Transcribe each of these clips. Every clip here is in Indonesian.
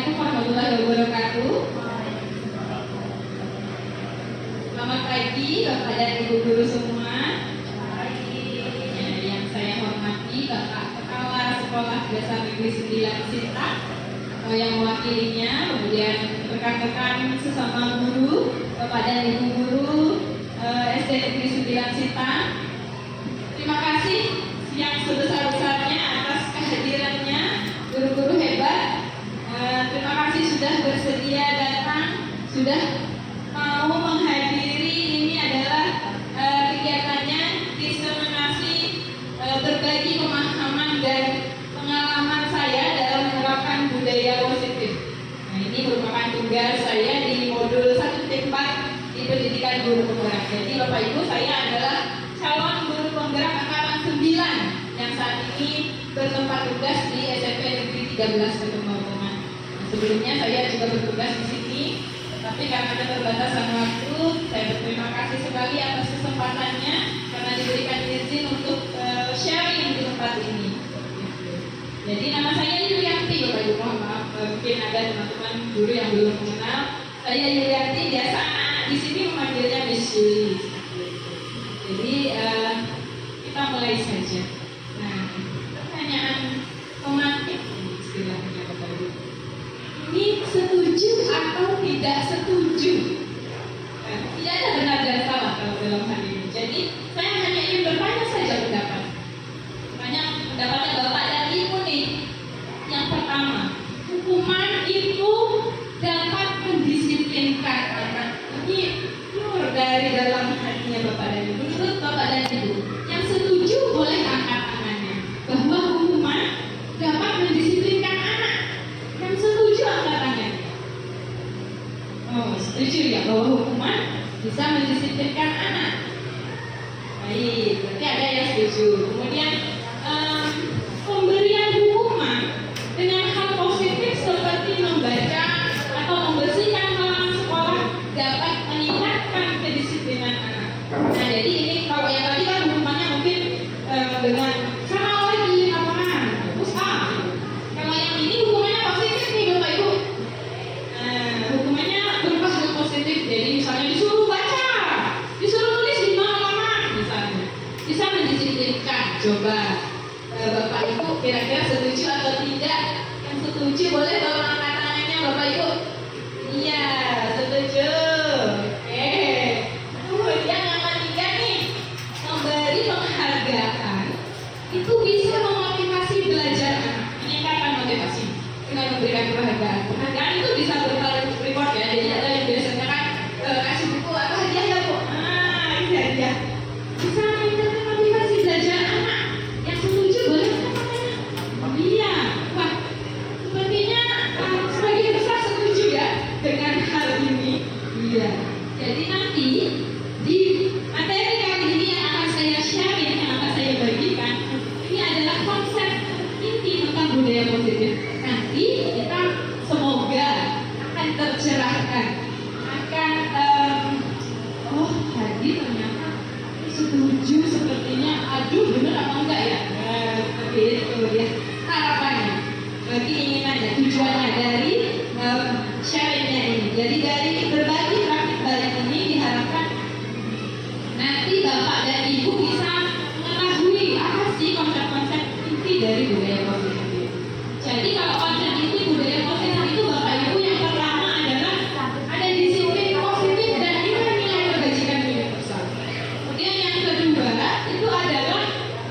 Assalamualaikum warahmatullahi wabarakatuh. Selamat pagi Bapak dan Ibu guru semua. Yang saya hormati Bapak Kepala Sekolah Dasar Negeri 9 Sinta atau yang mewakilinya, kemudian rekan-rekan sesama guru, Bapak dan Ibu guru SD Negeri 9 Sinta. Terima kasih yang sebesar-besarnya atas kehadirannya guru-guru hebat. Terima kasih sudah bersedia datang, sudah mau menghadiri. Ini adalah kegiatannya diseminasi berbagi pemahaman dan pengalaman saya dalam menerapkan budaya positif. Nah, ini merupakan tugas saya di modul 1.4 di pendidikan guru penggerak. Jadi Bapak Ibu, saya adalah calon guru penggerak angkatan 9 yang saat ini bertempat tugas di SMP Negeri 13 Ketembang. Sebelumnya saya juga bertugas di sini, tapi karena keterbatasan waktu, saya berterima kasih sekali atas kesempatannya karena diberikan izin untuk sharing di tempat ini. Jadi nama saya Yulianti, Bapak Ibu, mohon maaf mungkin ada teman-teman guru yang belum mengenal. Saya Yulianti, biasa anak di sini memanggilnya Miss Yuli. Jadi kita mulai saja. Nah, pertanyaan pemantik istilahnya Bapak Ibu. Ini setuju atau tidak setuju? Tidak ada benar dan salah kalau dalam hal ini. Jadi saya hanya ingin bertanya saja pendapat. Banyak pendapatnya Bapak dan Ibu nih. Yang pertama, hukuman itu dapat mendisiplinkan anak. Ini pure dari dalam hatinya Bapak dan Ibu. Menurut Bapak dan Ibu, yang setuju boleh angkat tangannya bahwa hukuman dapat mendisiplinkan anak. Yang setuju angkat tangan. Oh, setuju ya bahwa hukuman bisa mendisiplinkan anak. Baik, berarti ada yang setuju. Kemudian pemberian hukuman dengan hal positif seperti membaca atau membersihkan halaman sekolah dapat meningkatkan kedisiplinan anak. Nah, jadi ini kalau yang tadi kan hukumannya mungkin dengan sama oleh di lapangan, terus kalau yang ini hukumannya positif nih Bapak Ibu. Hukumannya berupa hal positif. Jadi misalnya disuruh baca, disuruh tulis 5 halaman misalnya, bisa mendisiplinkan. Coba Bapak Ibu kira-kira setuju atau tidak? Yang setuju boleh bawa angkat tangannya Bapak Ibu. Iya, setuju. Kemudian yang ketiga nih, memberi penghargaan itu bisa memotivasi belajar anak, meningkatkan motivasi dengan memberikan penghargaan. Penghargaan itu bisa berupa reward ya. Jadi ada yang biasanya kan kasih buku atau hadiah ya Bu. Ini hadiah. Bisa meningkatkan motivasi belajar anak. Yang setuju boleh katanya. Iya. Wah, sepertinya sebagian besar setuju ya dengan hal ini. Iya. Jadi nanti di materi kali ini yang akan saya sharing, yang akan saya bagikan, ini adalah konsep inti tentang budaya positif. Nanti kita semoga akan tercerahkan, akan oh tadi ternyata setuju sepertinya, aduh bener apa enggak ya? Seperti itu ya harapannya, keinginannya, tujuannya dari sharingnya ini. Jadi dari berbagi praktik balik ini diharapkan nanti Bapak dan Ibu bisa mengetahui apa sih konsep-konsep inti dari budaya positif. Jadi kalau konsep inti budaya positif itu Bapak Ibu yang pertama adalah ada disiplin positif dan nilai-nilai kebajikan universal. Kemudian yang kedua itu adalah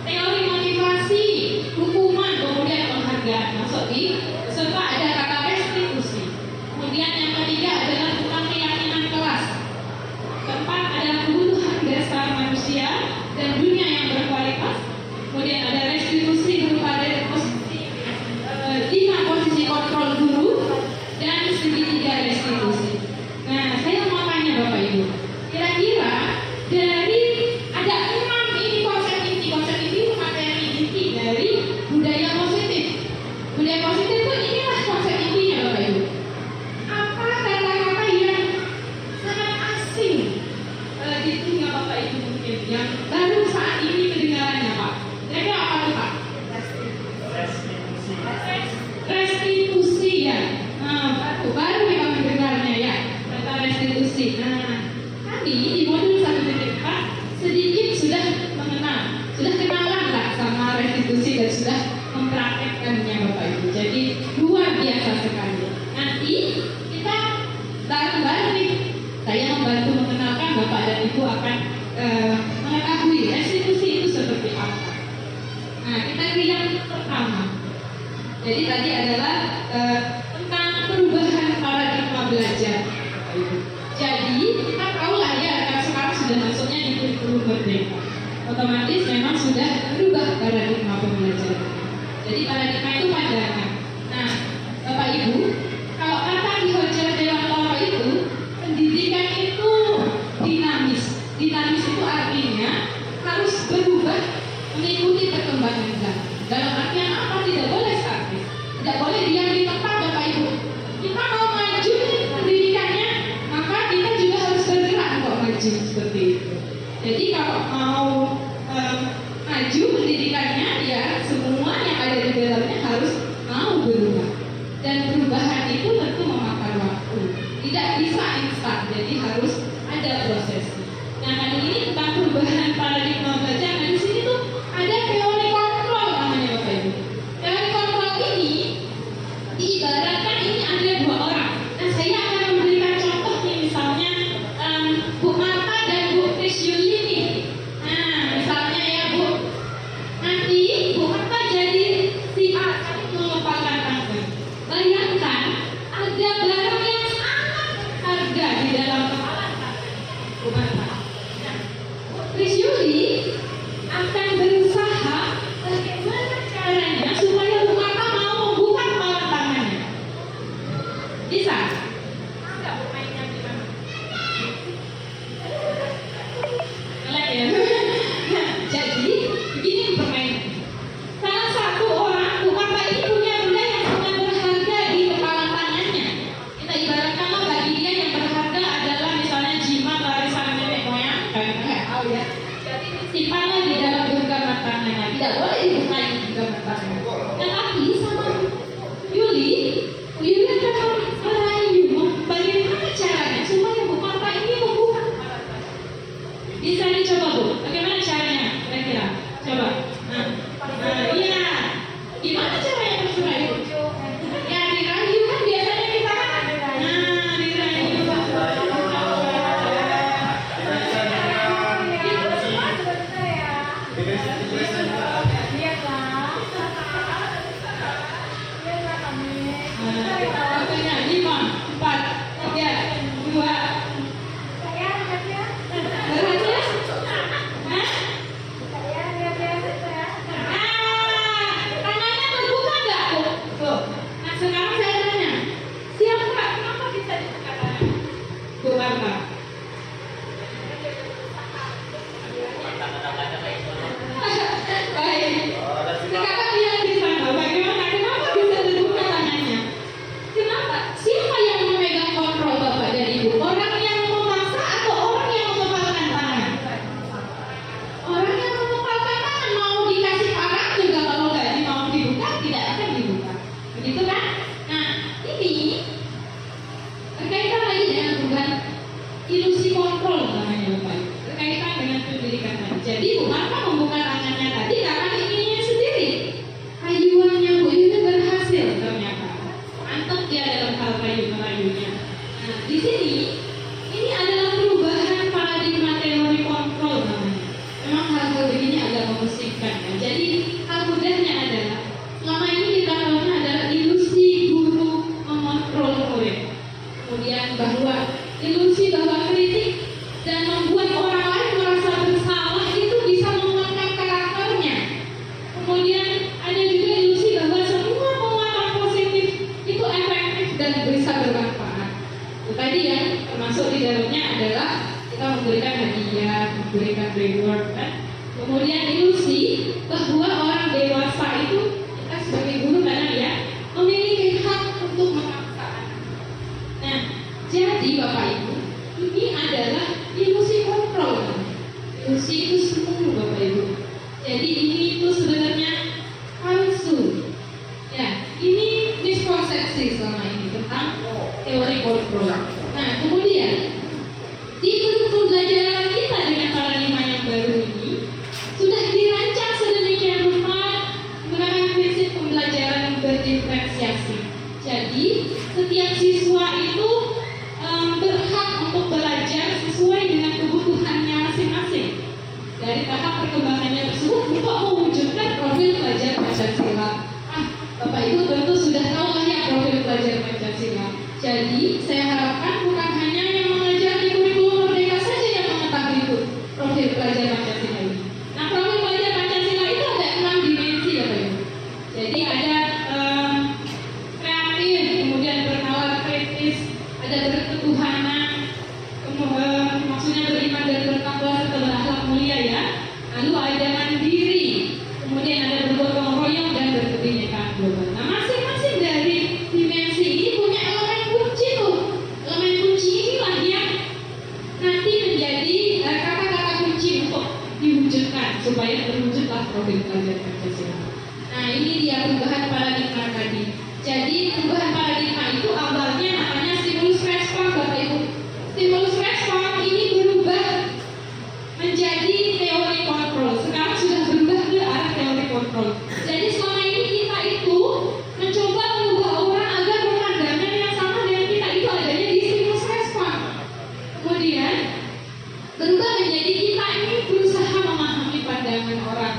teori motivasi, hukuman, kemudian penghargaan. Masuk di serta ada kata restitusi. merdeka. Otomatis memang sudah berubah paradigma pembelajaran. Jadi paradigma itu pandangan. Nah, Bapak Ibu, kalau kata Ki Hoja Dewantara itu, pendidikan itu dinamis. Dinamis itu artinya harus berubah mengikuti perkembangan zaman. Dalam artian apa? Tidak boleh statis. Tidak boleh diam di tempat, Bapak Ibu. Kita mau maju pendidikannya, maka kita juga harus bergerak untuk maju seperti itu. Jadi kalau mau maju pendidikannya, ya semua yang ada di dalamnya harus mau berubah. Dan perubahan itu tentu memakan waktu. Tidak bisa instan, jadi harus ada prosesnya. Nah, kali ini tentang perubahan paradigma belajar. Nah, di sini tuh ada teori kontrol namanya, Bapak Ibu. Teori kontrol ini diibaratkan ini ada dua orang. Nah, saya akan memberikan contoh nih, misalnya Bu Marta dan Bu Krisyuli. Nah, misalnya ya Bu, nanti Bu Marta jadi si A, tapi mengepalkan tangan. Bayangkan ada barang yang sangat harga di dalam kepala Bu Marta. Krisyuli akan berusaha bagaimana caranya supaya Bu Marta mau membuka kepala tangannya. Bisa? Enggak, Bu, mainnya gimana? Jelek ya? Jadi, begini permainan. Salah satu orang, Bu Marta ini punya benda yang sangat berharga di kepala tangannya. Kita ibaratkanlah bagi dia yang berharga adalah misalnya jimat warisan nenek moyang, kayak tahu ya. Jadi disimpanlah di dalam genggaman tangannya. Tidak boleh dibuka di genggaman tangannya. Tetapi sama Yuli akan merayu bagaimana caranya supaya Bu Marta ini membuka kepala tangannya. Bisa dicoba Bu, bagaimana caranya kira-kira? Coba. Nah, iya. Gimana caranya terserah Ibu? Ya dirayu kan biasanya kita dirayu. Waktunya 5, 4, 3, 2. Berhasil? Hah? Tangannya terbuka nggak, Bu? Tuh. Nah, sekarang saya tanya, siapa kenapa bisa dibuka tangannya? Bu Marta. Baik. Sekarang lihat di sana, bagaimana kenapa bisa terbuka tangannya? Kenapa? Siapa yang memegang kontrol Bapak dan Ibu? Orang yang memaksa atau orang yang mengepalkan tangan? Orang yang mengepalkan tangan mau dikasih parang juga kalau nggak mau dibuka tidak akan dibuka. Begitu kan? Nah, ini berkaitan lagi dengan bukan ilusi kontrol namanya Bapak. Berkaitan dengan pendidikan tadi. Jadi Bu Marta membuka tangannya tadi karena inginnya sendiri. Rayuannya Bu Yuli berhasil ternyata. Mantap dia dalam hal merayunya. Nah, di sini ini adalah perubahan paradigma teori kontrol namanya. Memang hal-hal begini agak memusingkan kan. Jadi hal mudahnya adalah selama ini kita tahunya adalah ilusi guru mengontrol murid. Kemudian bahwa ilusi bahwa kritik dan membuat orang lain merasa bersalah itu bisa mengangkat karakternya. Kemudian ada juga ilusi bahwa semua penguatan positif itu efektif dan bisa bermanfaat. Tadi ya, termasuk di dalamnya adalah kita memberikan hadiah, memberikan reward kan. Kemudian ilusi bahwa orang dewasa itu kita sebagai guru kadang ya memiliki hak untuk memaksa anak. Nah, jadi Bapak Ibu, ini adalah ilusi kontrol. Ilusi itu semu Bapak Ibu. Jadi ini itu sebenarnya palsu. Ya, ini miskonsepsi selama ini tentang teori kontrol. Nah, kemudian di pembelajaran kita dengan paradigma yang baru ini sudah dirancang sedemikian rupa menggunakan prinsip pembelajaran yang berdiferensiasi. Jadi setiap siswa itu berhak untuk belajar sesuai dengan kebutuhannya masing-masing. Dari tahap perkembangannya tersebut untuk mewujudkan profil pelajar Pancasila. Bapak Ibu tentu sudah tahu lah ya profil pelajar Pancasila. Jadi saya harapkan bukan hanya yang mengajar di kurikulum Merdeka saja yang mengetahui profil pelajar Pancasila. ada berketuhanan, maksudnya beriman dan bertakwa serta berakhlak mulia ya. Lalu ada mandiri, kemudian ada bergotong royong dan berkebinekaan global. Nah, masing-masing dari dimensi ini punya elemen kunci tuh. Elemen kunci inilah yang nanti menjadi kata-kata kunci untuk diwujudkan supaya terwujudlah profil pelajar Pancasila. Nah, ini dia perubahan paradigma tadi. Jadi perubahan paradigma itu awalnya namanya stimulus respon, Bapak Ibu. Stimulus respon ini berubah menjadi teori kontrol. Sekarang sudah berubah ke arah teori kontrol. Jadi selama ini kita itu mencoba mengubah orang agar pemandangan yang sama dengan kita itu adanya di stimulus respon. Kemudian berubah menjadi kita ini berusaha memahami pandangan orang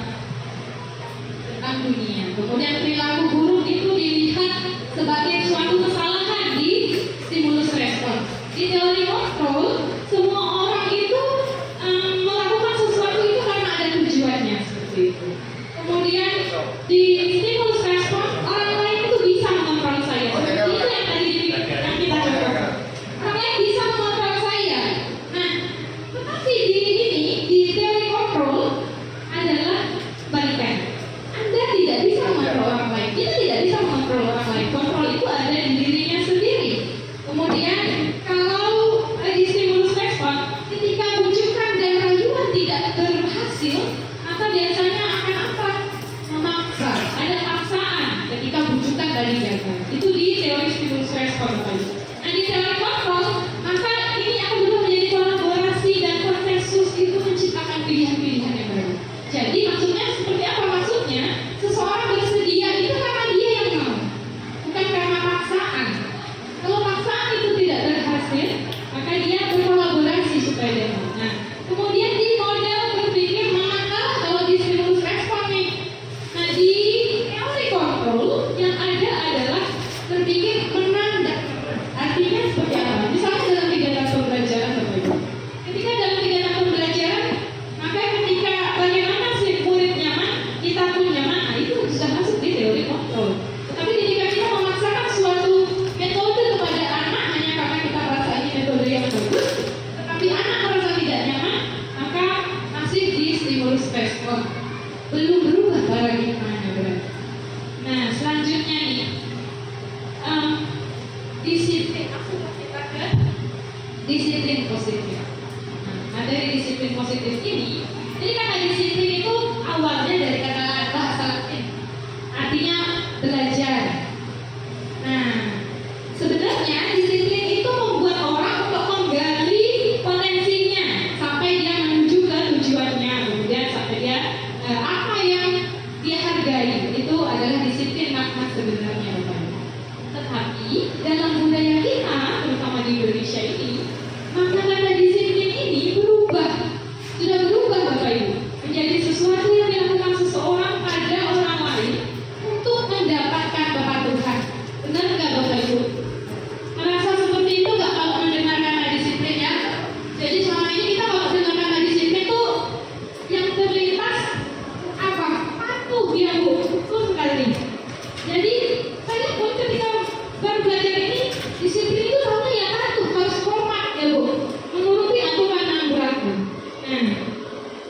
tentang dunia. Kemudian perilaku buruk itu dilihat sebagai suatu kesalahan di stimulus respon. Di teori kontrol, semua orang itu melakukan sesuatu itu karena ada tujuannya seperti itu. Kemudian di stimulus respon, orang lain itu bisa mengontrol saya. Seperti itu yang tadi yang kita contohkan. Orang lain bisa mengontrol saya. Nah, tetapi di teori kontrol adalah balikan. Anda tidak bisa mengontrol orang lain. Kita tidak bisa mengontrol orang lain. Kontrol itu ada di dirinya sendiri. Kemudian kalau di stimulus respon, ketika bujukan dan rayuan tidak berhasil, maka biasanya akan apa? Memaksa. Ada paksaan ketika bujukan tadi gagal. Itu di teori stimulus respon. Nah, di teori kontrol, maka ini akan berubah menjadi kolaborasi dan konsensus itu menciptakan pilihan-pilihan yang baru. Jadi maksudnya seperti apa maksudnya? Seseorang bersedia itu karena dia yang mau, bukan karena paksaan. Kalau paksaan itu tidak berhasil, maka dia berkolaborasi supaya dia mau. Nah, kemudian di model berpikir manakah kalau di stimulus respon nih. Nah, di teori kontrol yang ada adalah berpikir menanda. Artinya seperti apa? Misalnya dalam kegiatan pembelajaran, Bapak Ibu. Ketika dalam kegiatan pembelajaran, maka ketika bagaimana si murid nyaman, kita pun nyaman, nah itu sudah masuk di teori kontrol. Tetapi ketika kita memaksakan suatu metode kepada anak hanya karena kita merasa ini metode yang bagus, tetapi anak merasa tidak nyaman, maka masih di stimulus respon. Belum berubah paradigmanya berarti. Nah, selanjutnya nih, disiplin. Aku kita ke disiplin positif. Nah, dari disiplin positif ini, jadi kata disiplin itu awalnya dari kata bahasa Latin, artinya belajar. Nah, sebenarnya disiplin itu membuat orang untuk menggali potensinya sampai dia menuju ke tujuannya, kemudian sampai dia apa yang dia hargai. Itu adalah disiplin makna sebenarnya, Bapak. Tetapi dalam budaya kita, terutama di Indonesia ini, makna kata disiplin ini berubah, sudah berubah, Bapak Ibu, menjadi sesuatu yang dilakukan seseorang pada orang lain untuk mendapatkan kepatuhan. Benar nggak, Bapak Ibu? Merasa seperti itu nggak kalau mendengar kata disiplin ya? Jadi selama ini kita kalau dengar kata disiplin itu yang terlintas apa? Patuh ya, Bu, betul sekali. Jadi saya pun ketika baru belajar ini, disiplin itu sama ya patuh, harus hormat ya, Bu, menuruti aturan yang berlaku. Nah,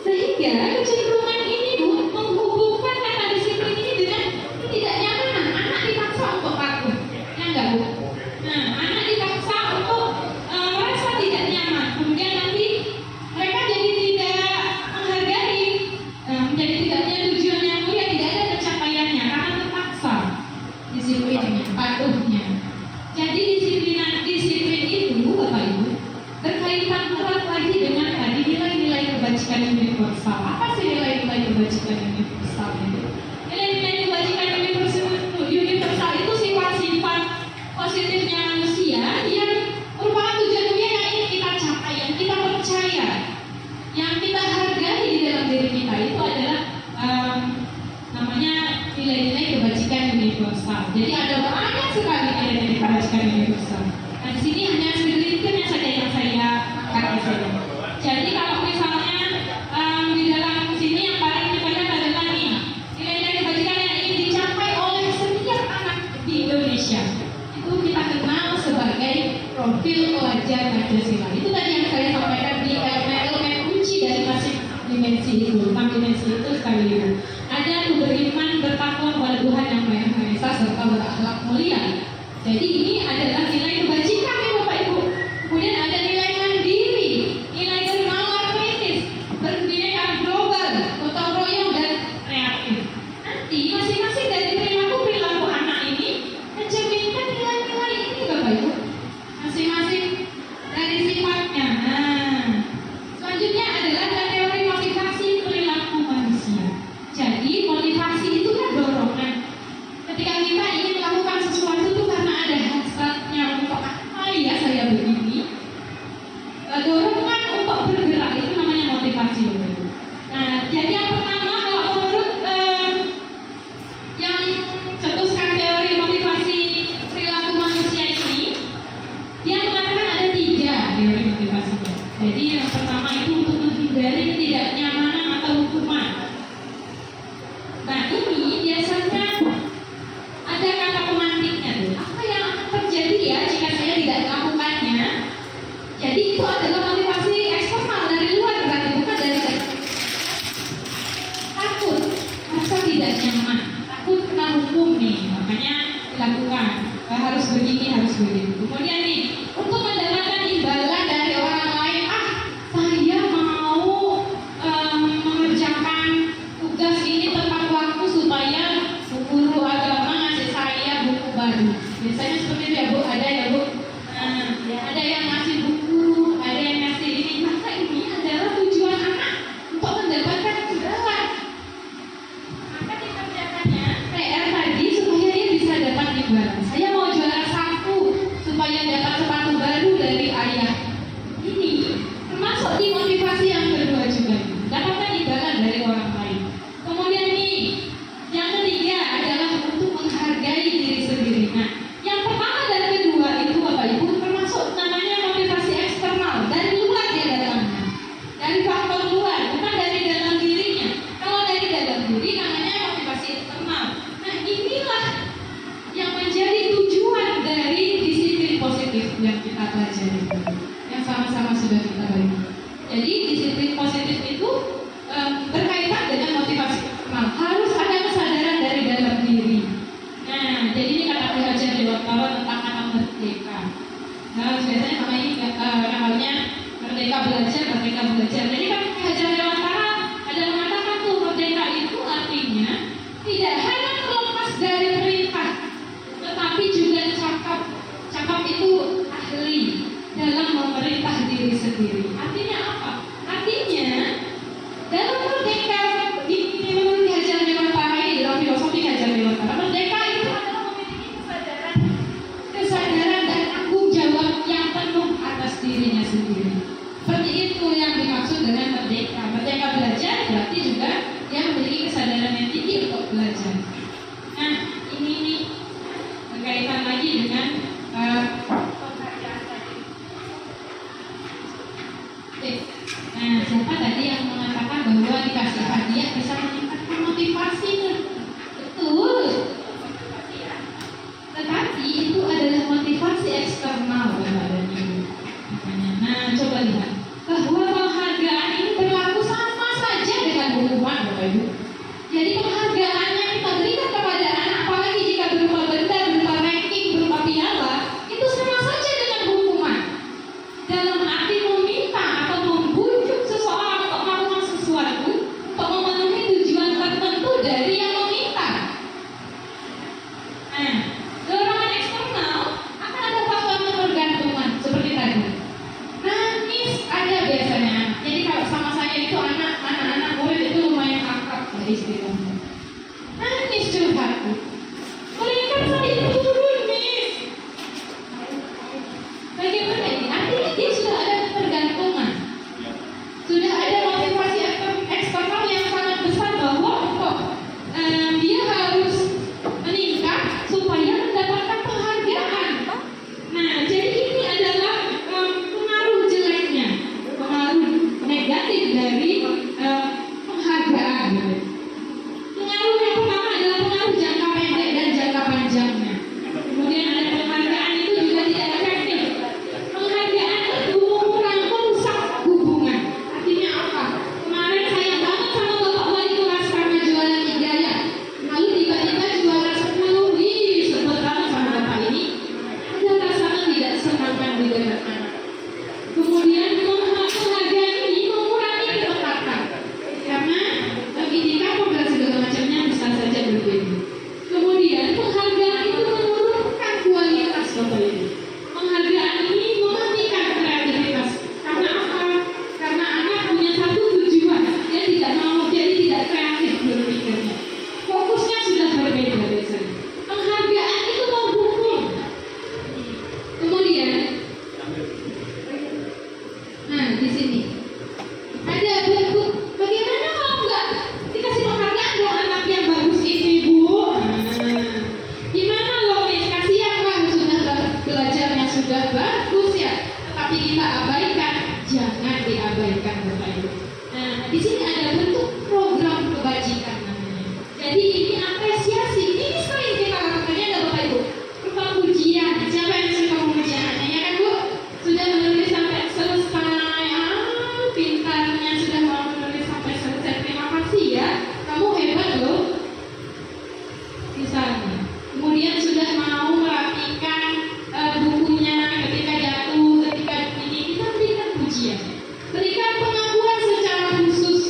sehingga kecenderungan ini, Bu, menghubungkan kata disiplin ini dengan ketidaknyamanan. Anak dipaksa untuk patuh, ya enggak, Bu? Nah, anak dipaksa untuk merasa tidak nyaman. Kemudian nanti mereka jadi tidak menghargai, menjadi tidak punya tujuan yang mulia, tidak ada pencapaiannya karena terpaksa disiplinnya, patuhnya. Jadi disiplin itu, Bapak Ibu, berkaitan erat lagi dengan tadi nilai-nilai kebajikan universal. Apa sih nilai-nilai kebajikan universal ini? Nilai-nilai kebajikan universal itu sifat-sifat positifnya manusia yang merupakan tujuan dunia yang ingin kita capai, yang kita percaya, yang kita hargai di dalam diri kita. Itu adalah namanya nilai-nilai kebajikan universal. Jadi ada banyak sekali nilai-nilai kebajikan universal. Nah, di sini hanya segelintir saja yang saya angkat di sini. Jadi kalau misalnya di dalam sini yang paling banyak adalah nih nilai-nilai kebajikan yang ingin dicapai oleh setiap anak di Indonesia. Itu kita kenal sebagai profil pelajar Pancasila. Itu tadi yang saya sampaikan di elemen kunci dari masing dimensi itu, 6 dimensi itu sekali lagi. Ada beriman, bertakwa kepada Tuhan yang Maha Esa serta berakhlak mulia. Jadi ini adalah nilai kebajikan ya Bapak Ibu. Kemudian ada nilai mandiri, nilai bernalar kritis, berbineka global, gotong royong dan kreatif. Nanti masing-masing dari perilaku anak ini mencerminkan nilai-nilai ini Bapak Ibu. Masing-masing dari sifatnya. Nah, selanjutnya adalah teori motivasi perilaku manusia. Jadi motivasi itu kan dorongan. Ketika kita ingin melakukan sesuatu itu karena ada hasratnya untuk apa ya saya begini. Dorongan untuk bergerak itu namanya motivasi. Nah, jadi yang pertama kalau menurut yang cetuskan teori motivasi perilaku manusia ini, dia mengatakan ada 3 teori motivasinya. Jadi yang pertama itu untuk menghindari ketidaknyamanan atau hukuman. Nah ini biasanya ada kata pemantiknya tuh. Apa yang akan terjadi ya jika saya tidak melakukannya? Jadi itu adalah motivasi eksternal dari luar berarti bukan dari dalam. Takut, merasa tidak nyaman, takut kena hukum nih, makanya dilakukan. Harus begini, harus begitu. Kemudian nih, untuk mendapatkan imbalan dari orang lain, saya mau mengerjakan tugas ini tepat waktu supaya guru agama ngasih saya buku baru. Biasanya seperti itu ya Bu, ada ya Bu. Ada yang ngasih buku, ada yang ngasih ini. Maka ini adalah tujuan anak untuk mendapatkan imbalan. Maka dikerjakannya PR tadi supaya dia bisa dapat imbalan. Saya mau juara 1 supaya dapat sepatu baru dari ayah. Ini termasuk di motivasi yang kedua juga. Dapatkan imbalan dari orang lain. Kemudian nih, yang ketiga adalah untuk menghargai diri sendiri. Nah, yang pertama dan kedua itu Bapak Ibu termasuk namanya motivasi eksternal, dari luar dia datangnya, dari faktor luar, bukan dari dalam dirinya. Kalau dari dalam diri namanya motivasi eksternal. Nah, inilah yang menjadi tujuan dari disiplin positif yang kita pelajari, yang sama-sama sudah kita bagi. Jadi disiplin positif itu berkaitan dengan motivasi eksternal. Harus ada kesadaran dari dalam diri. Nah, jadi ini kata belajar Dewantara tentang anak merdeka. Nah, biasanya sama ini namanya merdeka belajar. Jadi kan belajar Dewantara ada mengatakan tuh merdeka itu artinya tidak hanya terlepas dari perintah, tetapi juga cakap itu ahli dalam memerintah diri sendiri. Artinya apa? Artinya dalam merdeka ini menurut ajaran Dewantara ini, dalam filosofi ajaran Dewantara, merdeka itu adalah memiliki kesadaran dan tanggung jawab yang penuh atas dirinya sendiri. Seperti itu yang dimaksud dengan merdeka. Merdeka belajar berarti juga dia memiliki kesadaran yang tinggi untuk belajar. Nah, ini nih berkaitan lagi dengan penghargaan tadi. Oke. sudah bagus ya, tetapi kita abaikan, jangan diabaikan Bapak Ibu. Nah, di sini ada bentuk program kebajikan namanya. Jadi ini apresiasi, ini sering kita lakukannya ada Bapak Ibu. Berupa pujian, siapa yang suka pujian? Ya kan Bu? Sudah menulis sampai selesai, pintarnya sudah mau menulis sampai selesai. Terima kasih ya, kamu hebat loh. Misalnya, kemudian sudah mau merapikan bukunya ketika jatuh, ketika ini kita berikan pujian, berikan pengakuan secara khusus,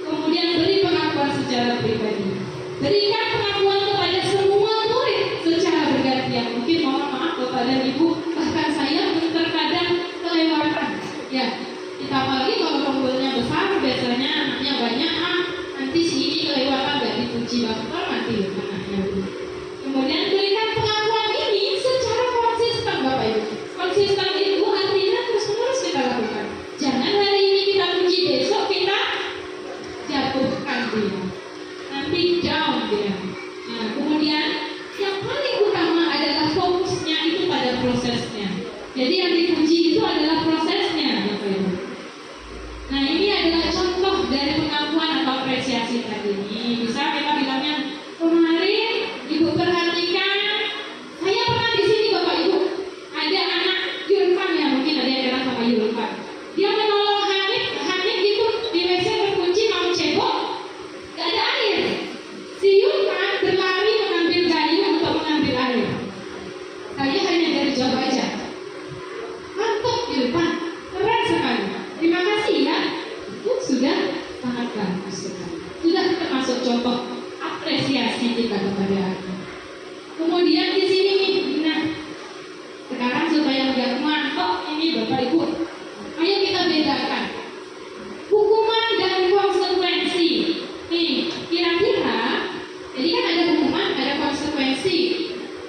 kemudian beri pengakuan secara pribadi, berikan pengakuan kepada semua murid secara bergantian. Mungkin mohon maaf Bapak dan Ibu, bahkan saya terkadang kelewatan. Ya, kita apalagi kalau kumpulnya besar, biasanya anaknya banyak, nanti sini kelewatan gak dipuji Bapak, nanti anaknya. Kemudian berikan pengakuan ini secara konsisten Bapak Ibu. Konsisten itu artinya terus-menerus kita lakukan. Jangan hari ini kita puji, besok kita jatuhkan dia, nanti down dia. Nah, kemudian yang paling utama adalah fokusnya itu pada prosesnya. Jadi yang dipuji itu adalah prosesnya Bapak Ibu. Nah, ini adalah contoh dari pengakuan atau apresiasi tadi ini. Bisa kita bilangnya, kemarin Ibu perhatikan, saya pernah di sini Bapak Ibu, ada anak Yulfan ya, mungkin ada yang kenal sama Yulfan. Dia menolong Hanif itu di WC terkunci, mau cebok, gak ada air. Si Yulfan berlari mengambil gayung untuk mengambil air. Saya hanya dari jauh aja. Mantap Yulfan, keren sekali. Terima kasih ya. Itu sudah sangat bagus sekali. Sudah termasuk contoh apresiasi kita kepada anak. Kemudian di sini nih, nah sekarang supaya nggak ngantuk ini Bapak Ibu, ayo kita bedakan hukuman dan konsekuensi. Nih, kira-kira, jadi kan ada hukuman, ada konsekuensi.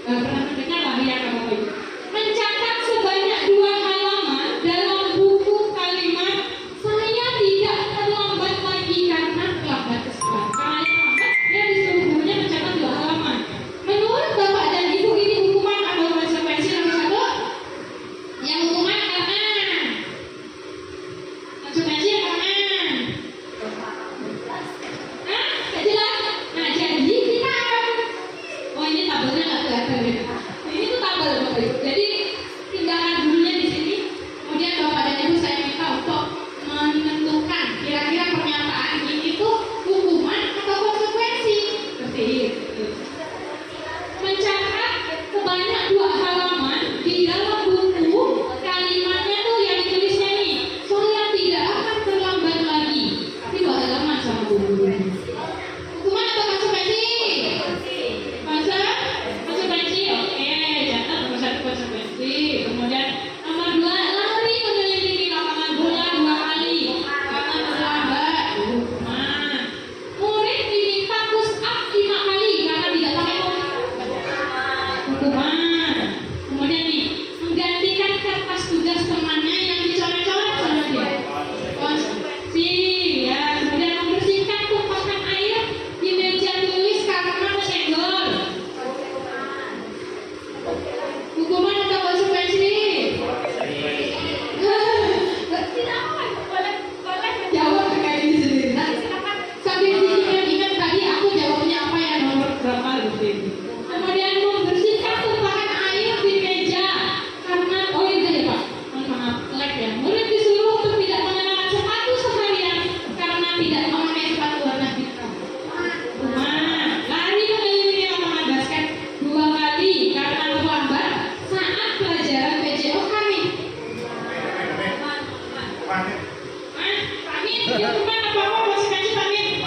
Pernah mendengar lah ya Bapak Ibu? Mencatat sebanyak 2 halaman dalam buku kalimat saya tidak terlambat lagi karena terlambat ke sekolah. Karena yang lambat, dia disuruh gurunya mencatat 2 halaman. Menurut Bapak dan Ibu ini hukuman atau konsekuensi nomor 1? Yang hukuman apaan? Konsekuensi apaan? Gak jelas? Nah, jadi kita akan, oh ini tabelnya gak kelihatan ya. Ini tuh tabel Bapak Ibu. Jadi tindakan gurunya di sini. Kemudian Bapak dan Ibu saya minta untuk menentukan kira-kira pernyataan ini tuh hukuman atau konsekuensi. Seperti itu. Mencatat sebanyak 2 halaman di dalam buku, kalimatnya tuh yang ditulisnya nih, saya tidak akan terlambat lagi. Tapi 2 halaman sama buku. Hukuman atau konsekuensi? Konsekuensi, oke, catat nomor 1 konsekuensi. Kemudian nomor 2, lari mengelilingi lapangan bola 2 kali karena terlambat, hukuman. Murid diminta push up 5 kali karena tidak pakai hukuman. Kemudian nih, menggantikan kertas tugas temannya yang dicoret-coret sama dia, konsekuensi ya. Kemudian membersihkan tumpahan air di meja tulis karena senggol, hukuman atau konsekuensi? Boleh jawab kayak ini sendiri. Nah, sambil diingat-ingat tadi aku jawabnya apa ya, nomor berapa gitu. Kemudian membersihkan tumpahan air di meja karena, oh iya ya Pak, mohon maaf, lag ya. Murid disuruh untuk tidak mengenakan sepatu seharian karena tidak memakai sepatu warna hitam. Hukuman. Lari mengelilingi lapangan basket 2 kali karena terlambat saat pelajaran PJO kami. Pamit, hukuman apa-apa konsekuensi pamit?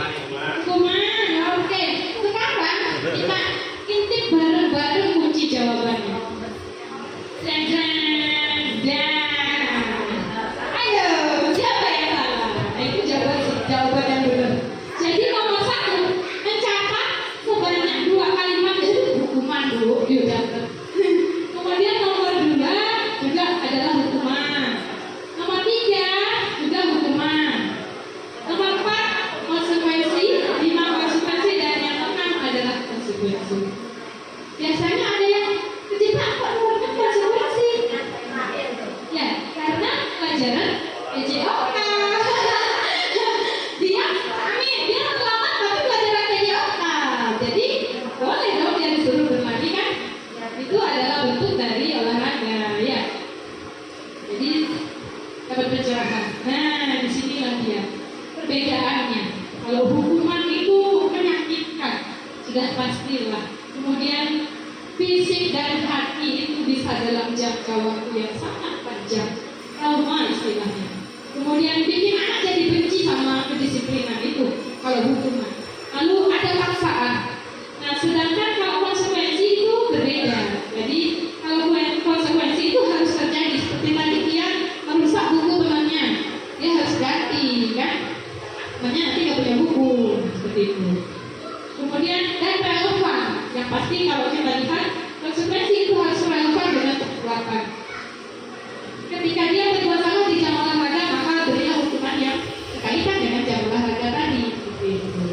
Hukuman, oke. Sekarang kita intip bareng-bareng kunci jawabannya. Ayo, siapa yang salah? Itu jawaban yang benar. Jadi nomor 1, mencatat sebanyak 2 kalimat itu hukuman dulu, dicatat. Kemudian nomor 2 juga adalah hukuman. Nomor 3 juga hukuman. Nomor 4 konsekuensi, 5 konsekuensi, dan yang 6 adalah konsekuensi. Biasanya ada yang kejebak kok konsekuensi. jangka waktu yang sangat panjang, trauma istilahnya. Kemudian bikin anak jadi benci sama kedisiplinan itu kalau hukuman. Lalu ada paksaan. Nah, sedangkan kalau konsekuensi itu berbeda. Jadi kalau konsekuensi itu harus terjadi seperti tadi dia merusak buku temannya, dia harus ganti kan? Temannya nanti nggak punya buku seperti itu. Kemudian dan relevan. Yang pasti kalau kita lihat konsekuensi itu harus relevan dengan perbuatan. Ketika dia berbuat salah di jam olahraga, maka berilah hukuman yang berkaitan dengan jam olahraga tadi. Gitu.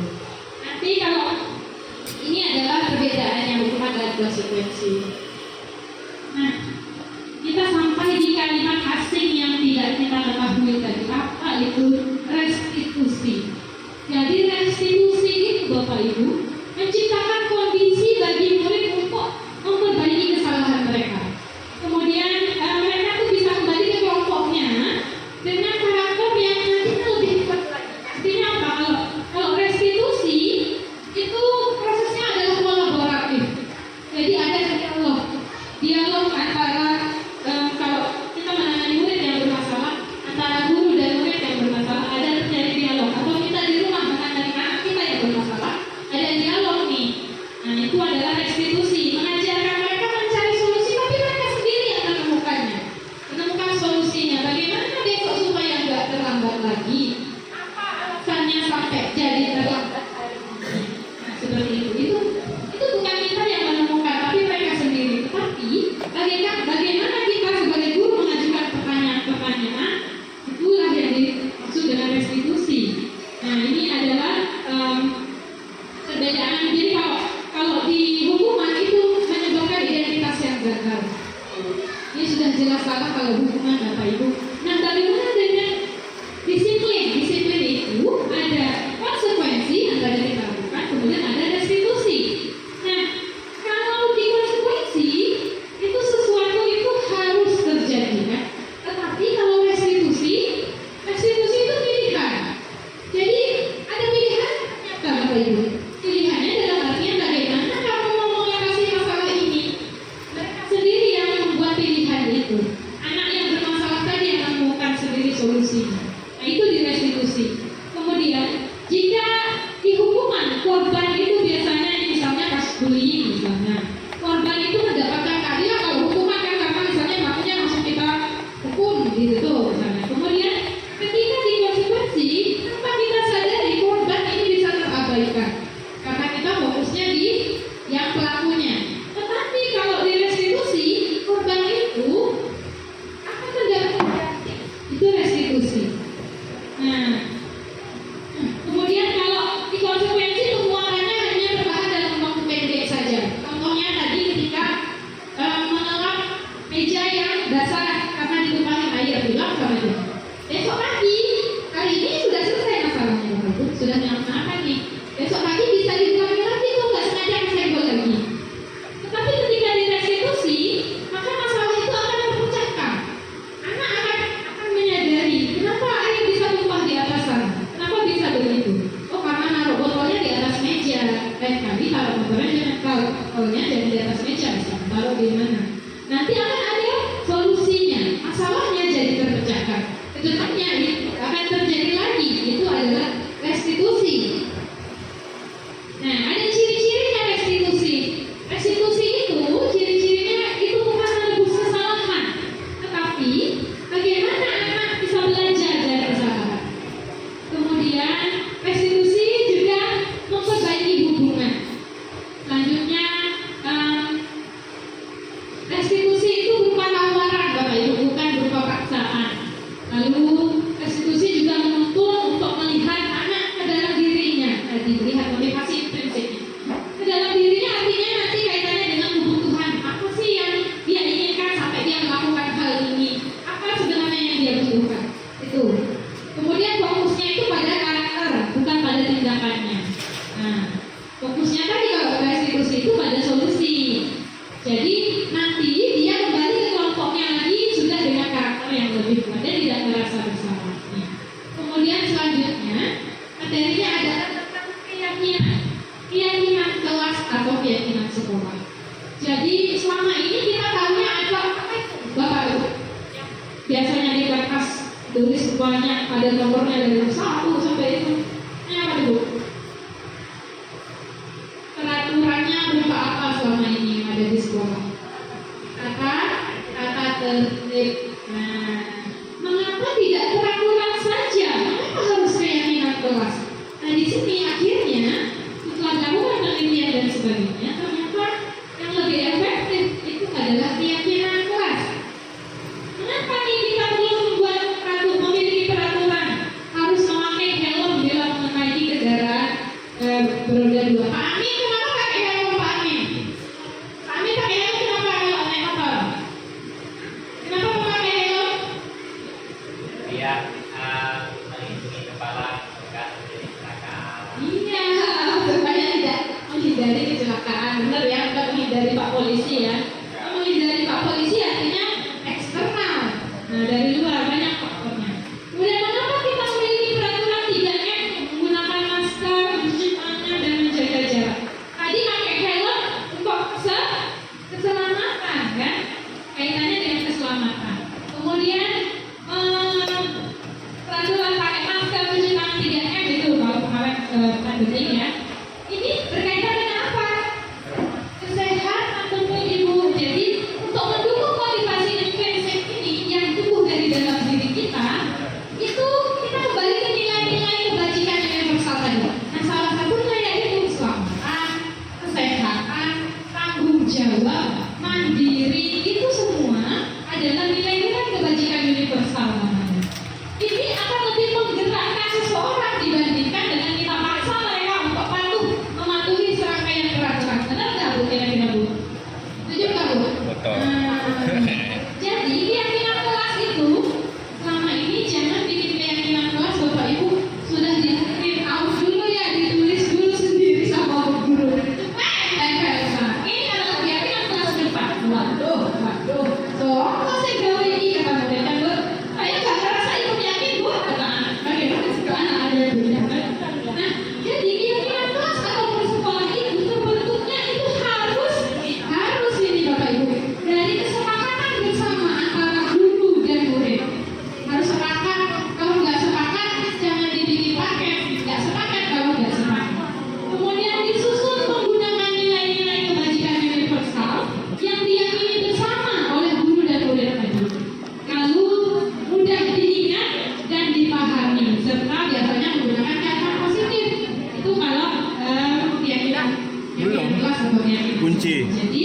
Nanti kalau ini adalah perbedaannya hukuman dan konsekuensi. Nah, kita sampai di kalimat asing yang tidak kita ketahui tadi. Apa itu restitusi? Jadi restitusi itu Bapak Ibu menciptakan kondisi bagi murid untuk memperbaiki kesalahan mereka. Kemudian mereka tuh bisa kembali ke kelompoknya dengan karakter yang nantinya lebih kuat lagi. Artinya apa? Kalau restitusi itu prosesnya adalah kolaboratif. Jadi ada dialog antara kalau kita menangani murid yang bermasalah, antara guru dan murid yang bermasalah, ada terjadi dialog. Atau kita di rumah menangani anak kita yang bermasalah, ada dialog nih. Nah, itu adalah restitusi, mengajarkan mereka mencari solusi, tapi mereka sendiri yang menemukan solusinya. Bagaimana besok supaya nggak terlambat lagi? Apa alasannya sampai jadi terlambat hari ini? Nah, seperti itu bukan kita yang menemukan, tapi mereka sendiri. Tetapi bagaimana kita sebagai guru mengajukan pertanyaan-pertanyaan, itulah yang dimaksud dengan restitusi. Nah, ini adalah perbedaan. Jadi kalau di hukuman itu menyebabkan identitas yang gagal. Ini sudah jelas salah kalau hukuman Bapak Ibu. Nah, bagaimana dengan disiplin? Disiplin itu ada konsekuensi yang tadi kita lakukan, kemudian ada restitusi. Nah, kalau di konsekuensi itu sesuatu itu harus terjadi kan? Tetapi kalau restitusi itu pilihan. Jadi ada pilihan nyata Bapak Ibu. Pilihannya dalam artian bagaimana kamu mau mengatasi masalah ini. Mereka sendiri yang membuat pilihan itu. Anak yang bermasalah tadi yang menemukan sendiri solusinya. Nah, itu di restitusi. Kemudian jika di hukuman, korban itu biasanya misalnya kasus bullying misalnya. Korban itu mendapatkan keadilan. Kalau hukuman kan karena misalnya makanya langsung kita hukum gitu tuh misalnya. Kemudian ketika di konsekuensi, tanpa kita sadari korban ini bisa terabaikan. Karena kita fokusnya di yang pelakunya. Tetapi kalau di restitusi, korban itu akan mendapatkan ganti. Itu restitusi. Nah, kemudian kalau di konsekuensi penguarannya hanya bertahan dalam waktu pendek saja. Contohnya tadi ketika mengelap meja yang basah karena ditumpahi air, bilang sama dia. Besok pagi, hari ini sudah selesai masalahnya Bapak Ibu, sudah nyelamatkan nih. Besok pagi bisa diulangi lagi tuh, nggak sengaja kesenggol lagi. Tetapi ketika direstitusi, maka masalah itu akan terpecahkan. Anak akan menyadari kenapa air bisa tumpah di atas sana, kenapa bisa begitu. Oh, karena naruh botolnya di atas meja. Lain kali taruh botolnya dan di atas meja, bisa taruh di mana. Nanti akan ada solusinya, masalahnya jadi terpecahkan. Kedepannya akan terjadi lagi, itu adalah restitusi. Nah, ada ciri-cirinya restitusi. Restitusi itu ciri-cirinya itu bukan menebus kesalahan, tetapi bagaimana anak bisa belajar dari kesalahan. Kemudian restitusi juga memperbaiki hubungan. Selanjutnya restitusi itu berupa tawaran Bapak Ibu, bukan berupa paksaan. Lalu restitusi juga menuntun untuk melihat anak ke dalam dirinya. Tadi melihat motivasi prinsipnya ke dalam dirinya, artinya nanti kaitannya dengan kebutuhan. Apa sih yang dia inginkan sampai dia melakukan hal ini? Apa sebenarnya yang dia butuhkan? Itu. Kemudian fokusnya itu pada karakter, bukan pada tindakannya. Nah, fokusnya tadi kalau restitusi itu pada solusi. Jadi nanti dia kembali ke kelompoknya lagi sudah dengan karakter yang lebih kuat dan tidak merasa bersalah. Kemudian selanjutnya materinya adalah tentang keyakinan kelas atau keyakinan sekolah. Jadi selama ini kita tahunya ada apa itu biasanya di kertas tulis banyak, ada nomornya dari 1 sampai itu. Ini apa Bu? Peraturannya berupa apa selama ini yang ada di sekolah? Kata tertib. Nah, mengapa tidak peraturan saja? Mengapa harus keyakinan kelas? Nah, di sini akhirnya setelah dilakukan penelitian dan sebagainya, ternyata yang lebih efektif itu adalah keyakinan kelas. Mengapa nih kita perlu membuat memiliki peraturan harus memakai helm bila mengendarai kendaraan beroda 2? Pak Amin, kenapa pakai helm Pak Amin? Pak Amin pakai helm kenapa kalau naik motor? Kenapa memakai helm? Biar melindungi kepala agar terjadi kecelakaan. Iya, supaya tidak menghindari kecelakaan. Benar ya, bukan menghindari Pak Polisi ya. Kalau menghindari Pak Polisi artinya eksternal. Nah, dari luar banyak faktornya. Kemudian mengapa kita memiliki peraturan 3M, menggunakan masker, mencuci tangan, dan menjaga jarak? Tadi pakai helm untuk keselamatan kan? Kaitannya dengan keselamatan. Kemudian peraturan pakai masker, mencuci tangan 3M itu kalau kemarin pandemi ya. Ini berkaitan dengan apa? Kesehatan tentu Ibu. Jadi untuk mendukung motivasi intrinsik ini yang tumbuh dari dalam diri kita, itu kita kembali ke nilai-nilai kebajikan universal tadi. Nah, salah satunya yaitu keselamatan, kesehatan, tanggung jawab, mandiri, itu semua adalah nilai-nilai kebajikan universal namanya. Ini akan lebih menggerakkan seseorang dibandingkan dengan kita paksa mereka untuk mematuhi serangkaian peraturan. Benar nggak Bu? Kira-kira Bu? Setuju nggak Bu? Betul. Jadi keyakinan kelas itu selama ini jangan bikin keyakinan kelas Bapak Ibu sudah di print out dulu ya, ditulis dulu sendiri sama guru. Ini adalah keyakinan kelas depan. Waduh. So, kok saya gawe ini kata mereka Bu? Saya nggak ngerasa ikut yakin Bu. Kata anak. Bagaimana juga anak ada yang punya kan? Nah, jadi keyakinan kelas atau sekolah itu terbentuknya itu harus ini Bapak Ibu dari kesepakatan bersama antara guru dan murid. Harus sepakat. Kalau nggak sepakat jangan dibikin paket. Nggak sepakat kalau nggak sepakat. Kemudian disusun menggunakan nilai-nilai kebajikan universal yang diyakini bersama oleh guru dan murid tadi. Lalu mudah diingat dan dipahami serta biasanya menggunakan kata positif. Itu kalau keyakinan kelas atau keyakinan. Kunci. Jadi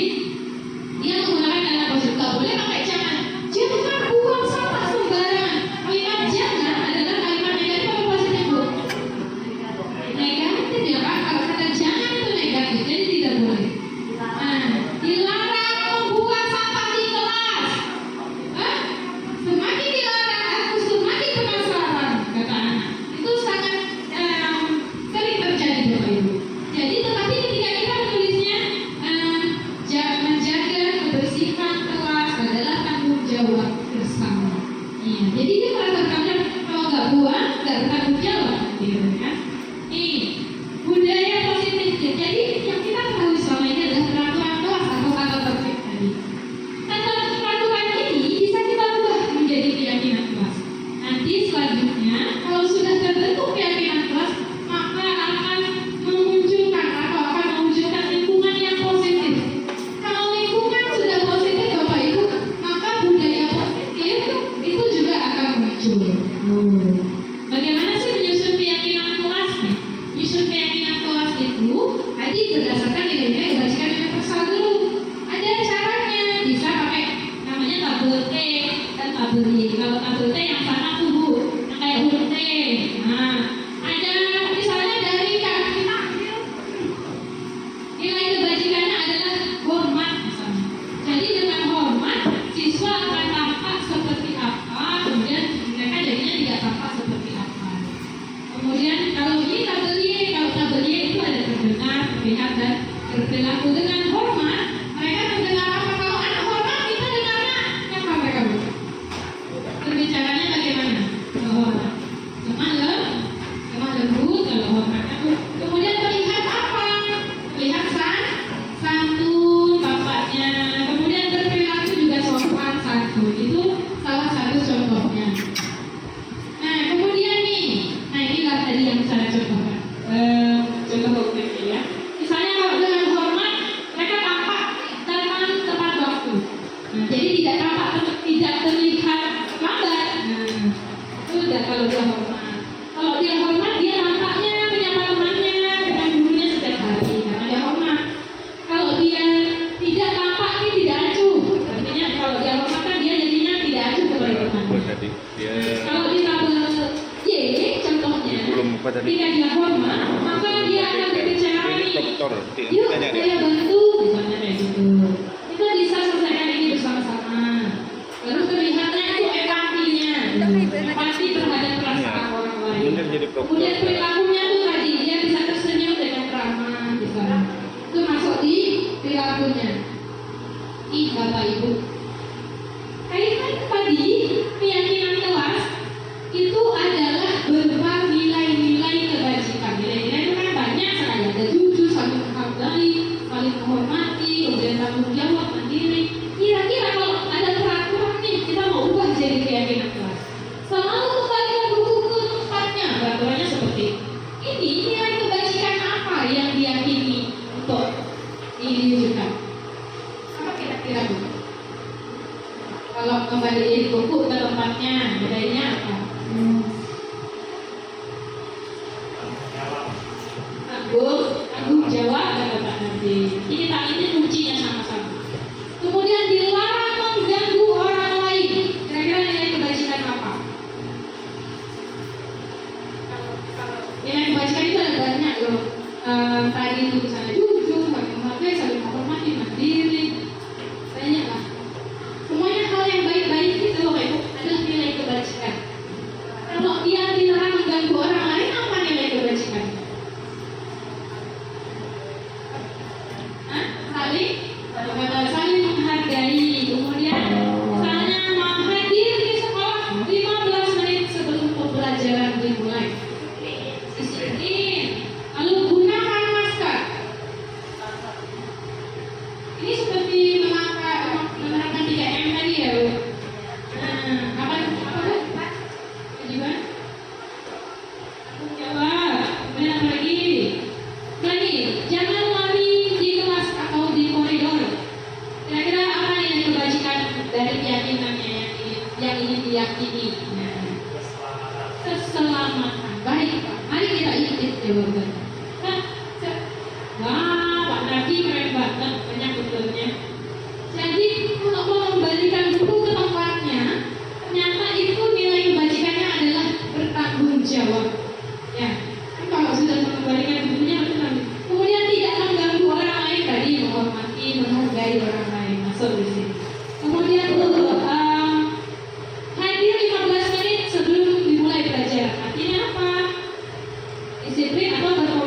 dia menggunakan kata positif. Nggak boleh pakai jangan. Jangan buang sampah sembarangan. Kalimat jangan adalah kalimat negatif atau positif Bu? Negatif ya Pak. Kalau kata jangan itu negatif, jadi tidak boleh. Nah, dilarang membuang sampah di kelas. Hah? Semakin dilarang aku semakin penasaran kata anak. Itu sangat sering terjadi Bapak Ibu. Jadi tetapi ketika kita menulisnya menjaga kebersihan kelas adalah tanggung jawab bersama. Iya, jadi dia merasakannya kalau nggak buang nggak bertanggung jawab, gitu kan? Nih, budaya positif. Jadi yang kita ketahui selama ini adalah peraturan kelas atau tata tertib tadi. Tata peraturan ini bisa kita ubah menjadi keyakinan kelas. Nanti selanjutnya kalau sudah terbentuk keyakinan kelas, maka akan memunculkan atau akan mewujudkan lingkungan yang positif. Kalau lingkungan sudah positif Bapak Ibu, maka budaya positif itu juga akan muncul. Bagaimana sih menyusun keyakinan kelas nih? Menyusun keyakinan kelas itu tadi berdasarkan nilai-nilai kebajikan universal dulu. Ada caranya, bisa pakai namanya tabel T dan tabel Y. Kalau tabel T yang sama tuh Bu, yang kayak huruf T. Nah, ada misalnya dari kita nilai kebajikannya adalah hormat misalnya. Jadi dengan hormat siswa akan tampak seperti apa, kemudian mereka jadinya tidak tampak seperti apa. Kemudian kalau ini tabel Y, kalau tabel Y itu ada terdengar, terlihat dan berperilaku dengan hormat. Mereka terdengar apa? Kalau anak hormat kita dengarnya apa mereka Bu? Berbicaranya bagaimana? Kalau hormat, cuma lembut kalau hormatnya Bu. Kemudian terlihat apa? Terlihat santun bapaknya. Kemudian berperilaku juga sopan santun. Itu salah satu contoh tadi? Dia Kalau di tabel Y contohnya, belum apa tadi? ketika dia hormat, maka dia akan berbicara Ini nih. dokter, Yuk, tanya dia. saya bantu, misalnya kayak gitu. Kita bisa selesaikan ini bersama-sama. Lalu terlihatnya itu empatinya, empati terhadap perasaan orang lain. Kemudian jadi dokter. Kemudian perilakunya tuh tadi dia bisa tersenyum dengan ramah, misalnya. Itu masuk di perilakunya. Ih, Bapak Ibu. Kaitan tadi keyakinan kelas itu adalah berupa nilai-nilai kebajikan. Nilai-nilai itu kan banyak sekali. Ada jujur, saling menghargai, saling menghormati, kemudian tanggung jawab, mandiri. Kira-kira kalau ada peraturan nih, kita mau ubah jadi keyakinan kelas. Selalu kembalikan buku ke tempatnya. Peraturannya seperti ini. Nilai kebajikan apa yang diyakini untuk diwujudkan? Apa kira-kira Bu? Kalau kembaliin buku ke tempatnya, bedanya apa? Tanggung jawab kata Pak Nanti. Ini tak ini kuncinya sama-sama. Kemudian dilarang mengganggu orang lain. Kira-kira nilai kebajikan apa? Nilai kebajikan itu ada banyak loh. Tadi itu misalnya jujur, saling menghargai, saling menghormati, mandiri, banyak lah. Semuanya hal yang baik-baik itu loh Ibu adalah nilai kebajikan. Kalau dia dilarang mengganggu orang lain, apa nilai kebajikan? Saling menghargai. Kemudian misalnya mau hadir di sekolah 15 menit sebelum pembelajaran dimulai. Disiplin. Lalu gunakan masker. Ini seperti menerapkan 3M tadi ya, Bu. Nah, apa kewajiban? Jawab. Kemudian apa lagi? Lagi, jangan lari di kelas atau di koridor. Kira-kira apa yang kebajikan dari keyakinannya yang ingin diyakini? Nah, keselamatan. Baik Pak, mari kita ikuti jawabannya. Wah, Pak Nabi keren banget, banyak betulnya. Jadi kalau mengembalikan buku ke tempatnya, ternyata itu nilai kebajikannya adalah bertanggung jawab. Ya, kan kalau sudah mengembalikan bukunya betul. Kemudian tidak mengganggu orang lain tadi, menghormati, menghargai orang lain masuk di sini. Kemudian hadir 15 menit sebelum dimulai pelajaran. Artinya apa? Disiplin atau berkomitmen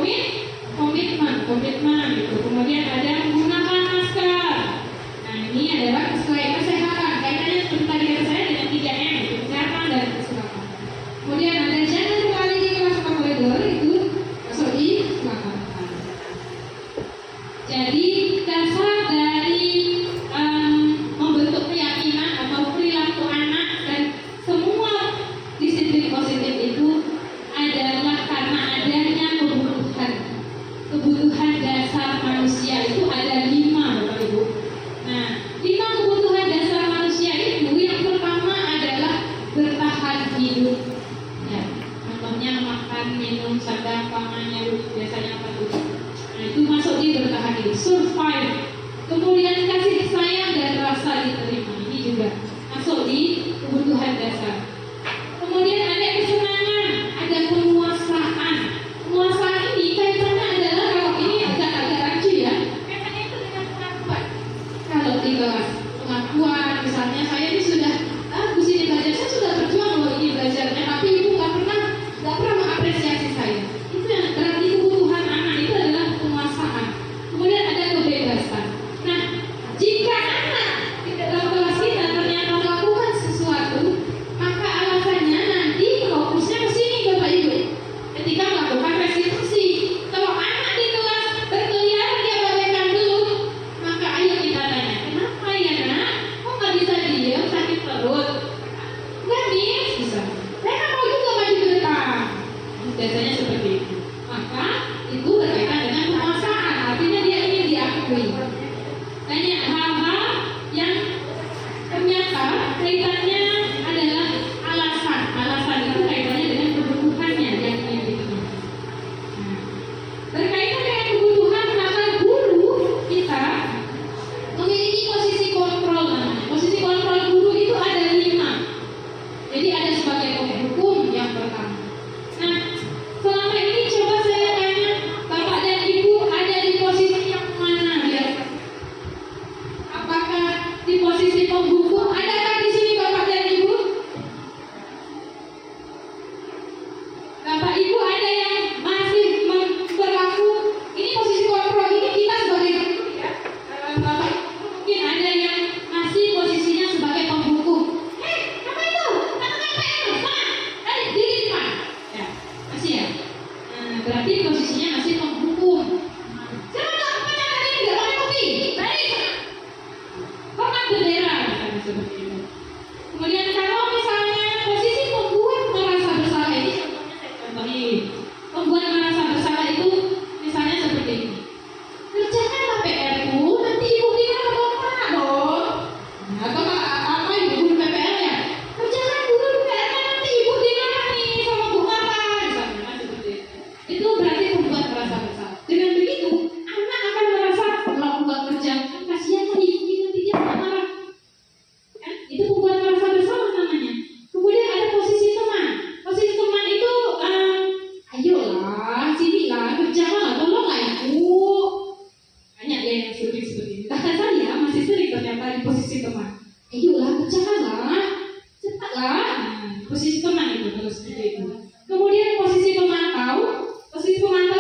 kalau seperti itu. Kemudian posisi pemantau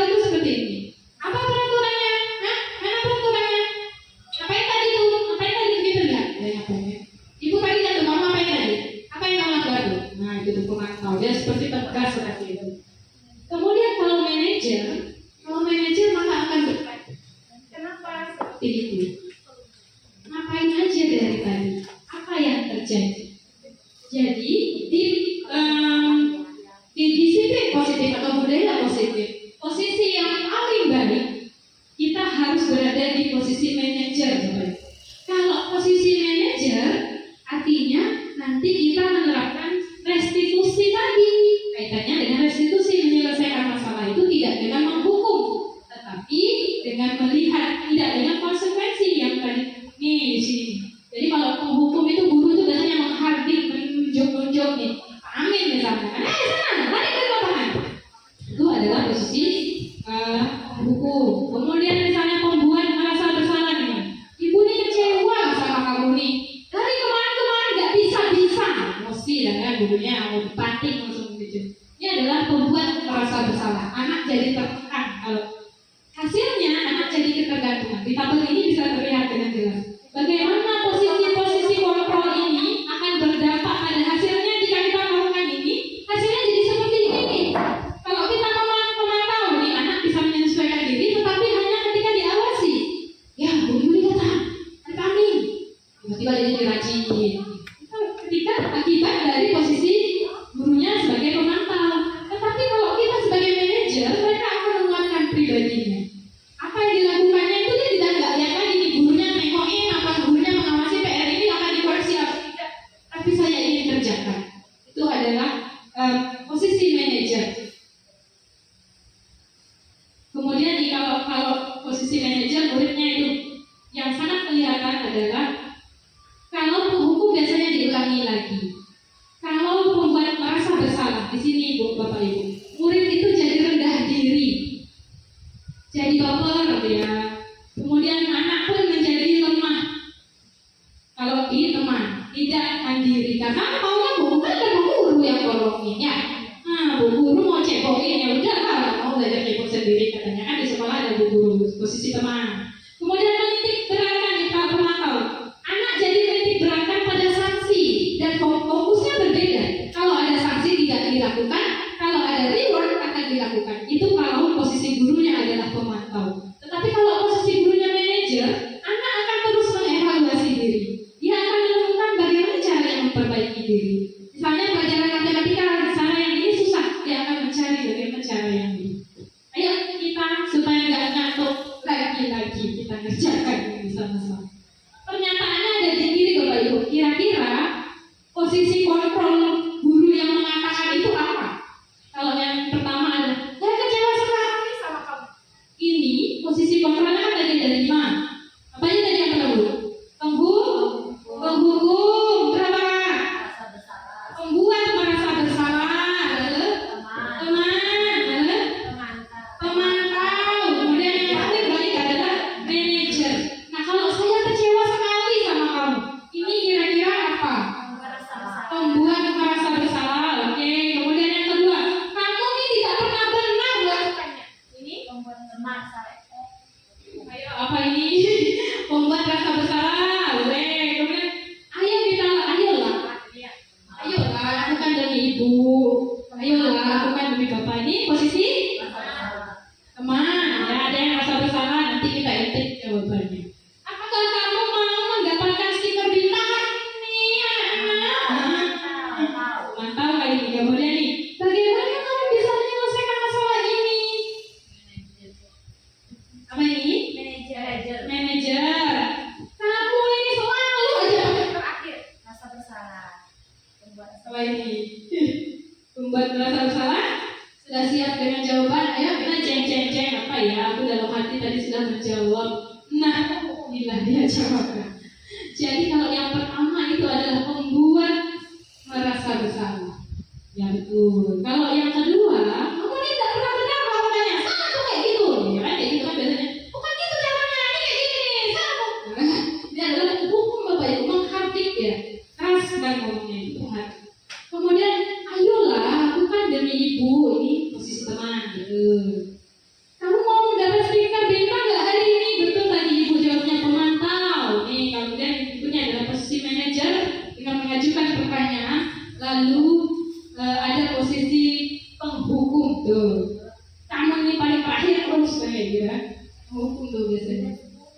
itu seperti ini. Apa peraturannya? Mana peraturannya? Ngapain tadi itu gitu enggak? Ngapain? Ibu tadi jatuh, kamu ngapain tadi? Apa yang kamu lakukan tuh? Nah itu tuh pemantau, dia seperti tegas seperti itu. Kemudian kalau manajer maka akan bertanya, kenapa seperti itu? Ngapain aja dari tadi? Apa yang terjadi? Jadi di disiplin positif atau budaya positif, posisi yang paling baik kita harus berada di posisi manajer. Kalau posisi manajer artinya nanti kita menerapkan restitusi tadi. Kaitannya dengan restitusi, menyelesaikan masalah itu tidak dengan menghukum, tetapi dengan melihat, tidak dengan konsekuensi yang tadi nih di sini. Jadi kalau menghukum itu guru itu biasanya menghardik, menunjuk nih, amin misalnya, sana, lari ke lapangan. Itu adalah posisi hukum. Kemudian misalnya pembuat merasa bersalah nih, ibu ini kecewa sama kamu nih, dari kemarin nggak bisa, mesti dan gurunya mau dipanting langsung gitu. Ini adalah pembuat merasa bersalah. Anak jadi tertekan. Kalau hasilnya anak jadi ketergantungan. Di tabel ini bisa terlihat dengan jelas. Bagaimana posisi kontrol ini akan berdampak pada hasilnya jika kita melakukan ini. Hasilnya jadi seperti ini. Kalau kita memantau nih, anak bisa menyesuaikan diri, tetapi hanya ketika diawasi. Ya, Bu Yuli kata, kami tiba-tiba jadi rajin. Ketika akibat dari posisi gurunya sebagai pemantau. Tetapi kalau kita sebagai manajer, mereka akan menguatkan pribadinya. Apa yang dilakukannya itu dia tidak lihat lagi nih gurunya nengokin apa, gurunya mengawasi PR ini akan dikoreksi apa tidak. Tapi saya ingin kerjakan. Itu adalah posisi manajer. Kemudian kalau posisi manajer, muridnya itu yang sangat kelihatan adalah kalau penghukum biasanya diulangi lagi. Kalau pembuat merasa bersalah, di sini Bu, Bapak Ibu, murid itu jadi rendah diri, jadi baper ya. Kemudian anak pun menjadi lemah. Kalau di teman tidak mandiri, karena maunya Bu kan ada Bu Guru yang tolongin ya. Nah, Bu Guru mau cebokin ya udah lah, mau belajar cebok sendiri katanya kan di sekolah ada Bu Guru, posisi teman. Kemudian menitik beratkan di tahap pemantau. Anak jadi menitik beratkan pada sanksi dan fokusnya berbeda. Kalau ada sanksi tidak dilakukan, kalau ada reward akan dilakukan. Itu kalau posisi gurunya adalah pemantau. Tetapi kalau posisi gurunya manajer, anak akan terus mengevaluasi diri. Dia akan menemukan bagaimana cara yang memperbaiki diri. Misalnya pelajaran matematika, cara yang ini susah, dia akan mencari bagaimana cara yang ini. Ayo kita supaya nggak ngantuk lagi kita kerjakan ini sama-sama. Pernyataannya ada di kiri Bapak Ibu. Kira-kira posisi kontrol guru yang mengatakan itu apa? Kalau yang pertama ada, saya kecewa sekali sama kamu. Ini posisi kontrolnya kan tadi ada 5. Apa aja tadi yang perlu? Penghukum berapa? Pembuat merasa bersalah, pemantau. Kemudian yang paling baik adalah manajer. Nah kalau saya kecewa sekali sama kamu, ini kira-kira apa? Pembuat merasa bersalah. Oke. Kemudian yang kedua, kamu ini tidak pernah benar melakukannya. Ini pembuat merasa. Ayo apa ini? Pembuat rasa bersalah. Kemudian ayolah lakukan demi ibu. Ayolah lakukan demi bapak. Ini posisi teman. Ya, ada yang rasa bersalah, nanti kita intip jawabannya. Apakah kamu mau mendapatkan stiker bintang nih anak-anak? Mantap kali ini. Kemudian nih, bagaimana kamu bisa menyelesaikan masalah ini? Apa ini? Manajer. Kamu ini selalu aja terakhir. Rasa bersalah. Apa ini? Membuat merasa bersalah. Sudah siap dengan jawaban? Ayo kita ceng apa ya? Aku dalam hati tadi sudah menjawab. Nah, inilah dia jawabnya. Jadi kalau yang pertama itu adalah pembuat merasa bersalah. Ya betul. Kalau yang kedua, kamu ini tidak pernah benar melakukannya. Sama tuh kayak gitu. Ya kan kayak gitu kan biasanya. Bukan gitu caranya, ini kayak gini. Sama. Ini adalah hukum Bapak Ibu menghardik ya. Keras dan ngomongnya itu. Kemudian ayolah lalu ada posisi penghukum tuh. Kamu ini paling terakhir terus kayak gitu ya. Penghukum tuh biasanya.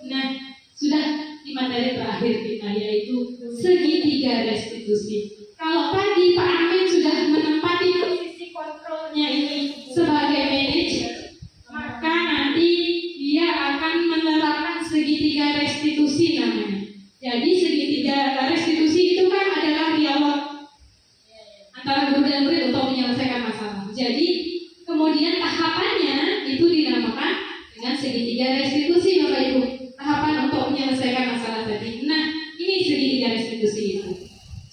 Nah, sudah di materi terakhir kita yaitu segitiga restitusi. Kalau tadi Pak Amin sudah menempati posisi kontrolnya ini sebagai manajer, maka nanti dia akan menerapkan segitiga restitusi namanya. Jadi segitiga restitusi itu kan adalah dialog antara guru dan murid untuk menyelesaikan masalah. Jadi kemudian tahapannya itu dinamakan dengan segitiga restitusi, Bapak Ibu. Tahapan untuk menyelesaikan masalah tadi. Nah, ini segitiga restitusi itu.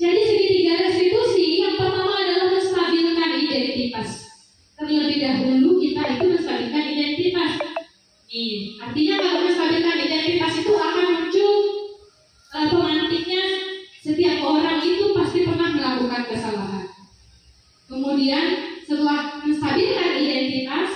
Jadi segitiga restitusi yang pertama adalah menstabilkan identitas. Terlebih dahulu kita itu menstabilkan identitas. Nih, artinya kalau menstabilkan identitas itu akan muncul pemantiknya. Setiap orang itu pasti pernah melakukan kesalahan. Kemudian setelah menstabilkan identitas,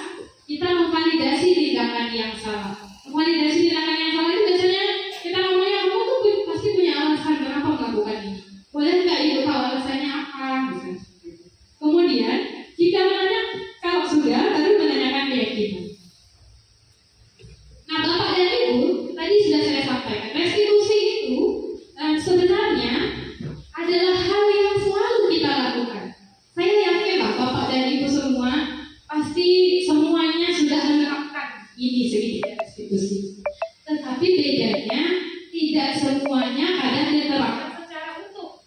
kita memvalidasi tindakan yang salah. Memvalidasi tindakan yang salah itu biasanya kita ngomongnya, kamu tuh pasti punya alasan kenapa melakukan ini. Boleh nggak ibu tahu alasannya apa? Misalnya. Kemudian jika menanya, kalau sudah baru menanyakan keyakinan. Nah, Bapak dan Ibu, tadi sudah saya sampaikan, restitusi itu sebenarnya adalah hal yang selalu kita lakukan. Saya yakin Bapak dan Ibu semua pasti semuanya sudah menerapkan ini segitiga restitusi. Tetapi bedanya tidak semuanya kadang diterapkan secara utuh.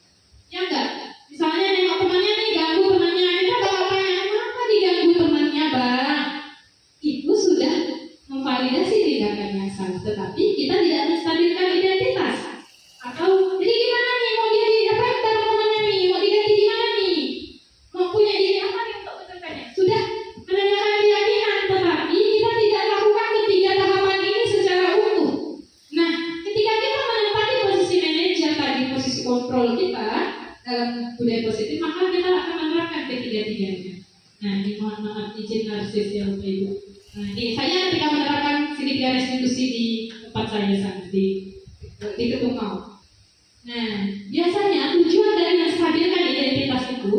Ya enggak? Misalnya nengok temannya nih, ganggu temannya, kita bakal tanya, kenapa diganggu temannya, Bang? Itu sudah memvalidasi tindakan yang salah, tetapi kita tidak menstabilkan identitas. Atau jadi gimana nih, mau dia diapain sama temannya nih, mau diganti gimana nih, mau punya ide apa nih untuk menentukannya? Sudah menanyakan keyakinan, tetapi kita tidak lakukan ketiga tahapan ini secara utuh. Nah, ketika kita menempati posisi manajer tadi, posisi kontrol kita dalam budaya positif, maka kita akan menerapkan ketiga-tiganya. Nah, ini mohon maaf izin narsis ya Bapak Ibu. Nah, ini saya ketika menerapkan segitiga restitusi di tempat saya sana di Ketungau. Nah, biasanya tujuan dari menstabilkan identitas itu,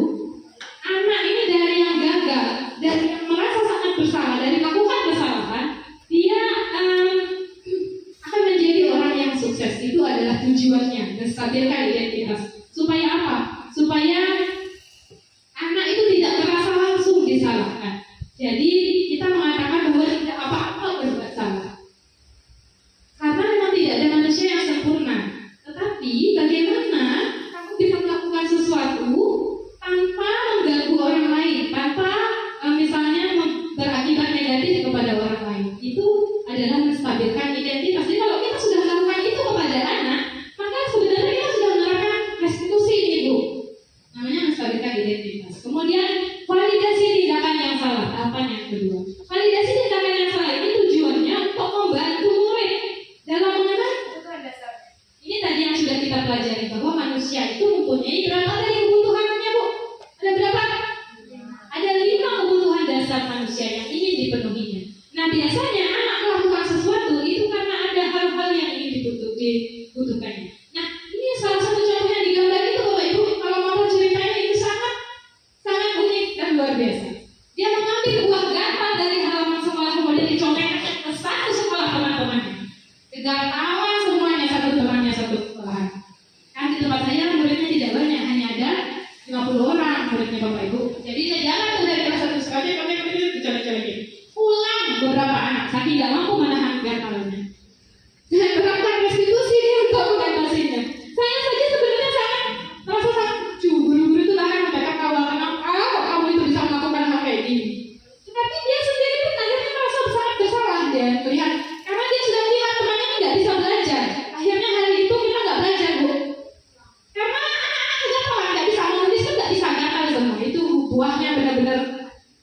anak ini dari yang gagal, dari yang merasa sangat bersalah, dari melakukan kesalahan, dia akan menjadi orang yang sukses. Itu adalah tujuannya, menstabilkan identitas. Supaya apa? Supaya anak itu tidak merasa langsung disalahkan. Jadi kita mengatakan bahwa tidak apa-apa berbuat salah. Karena memang tidak ada manusia yang sempurna. Tetapi bagaimana kamu bisa melakukan sesuatu tanpa mengganggu orang lain, tanpa misalnya berakibat negatif kepada orang lain. Itu adalah menstabilkan identitas. Jadi kalau kita sudah melakukan itu kepada anak, maka sebenarnya kita sudah menerapkan restitusi ini, Bu. Namanya menstabilkan identitas. Kemudian validasi tindakan yang salah. Tahapan yang kedua. Validasi tindakan yang salah ini tujuannya untuk membantu murid dalam mengenal kebutuhan dasar. Ini tadi yang sudah kita pelajari bahwa manusia itu mempunyai berapa tadi kebutuhannya, Bu? Ada berapa? Ada 5 kebutuhan dasar manusia yang ingin dipenuhinya. Nah, biasanya anak melakukan sesuatu itu karena ada hal-hal yang ingin dibutuhkannya. Nah, ini salah satu contohnya di gambar itu, Bapak Ibu. Kalau mau ceritanya itu sangat unik dan luar biasa. Dia mengambil buah gatal dari halaman sekolah, kemudian dicomekkan ke satu sekolah teman-temannya. Kegatawan semuanya, satu temannya satu sekolahan. Kan di tempat saya muridnya tidak banyak, hanya ada 50 orang muridnya Bapak Ibu. Jadi saya jalan tuh dari kelas 1 sekolah, kemudian dicolek-colekin. Pulang beberapa anak, saking tidak mampu menahan gatalnya. Dan berangkat restitusi dia untuk mengatasinya. Saya saja sebenarnya sangat merasa sangat lucu. Guru-guru itu bahkan mendapat kawalan, kamu itu bisa melakukan hal kayak gini. Tetapi dia sendiri pun akhirnya merasa sangat bersalah. Dia melihat karena dia sudah melihat temannya tidak bisa belajar. Akhirnya hari itu kita nggak belajar, Bu. Karena anak-anak juga kalau nggak bisa menulis kan nggak bisa gatal semua. Itu buahnya benar-benar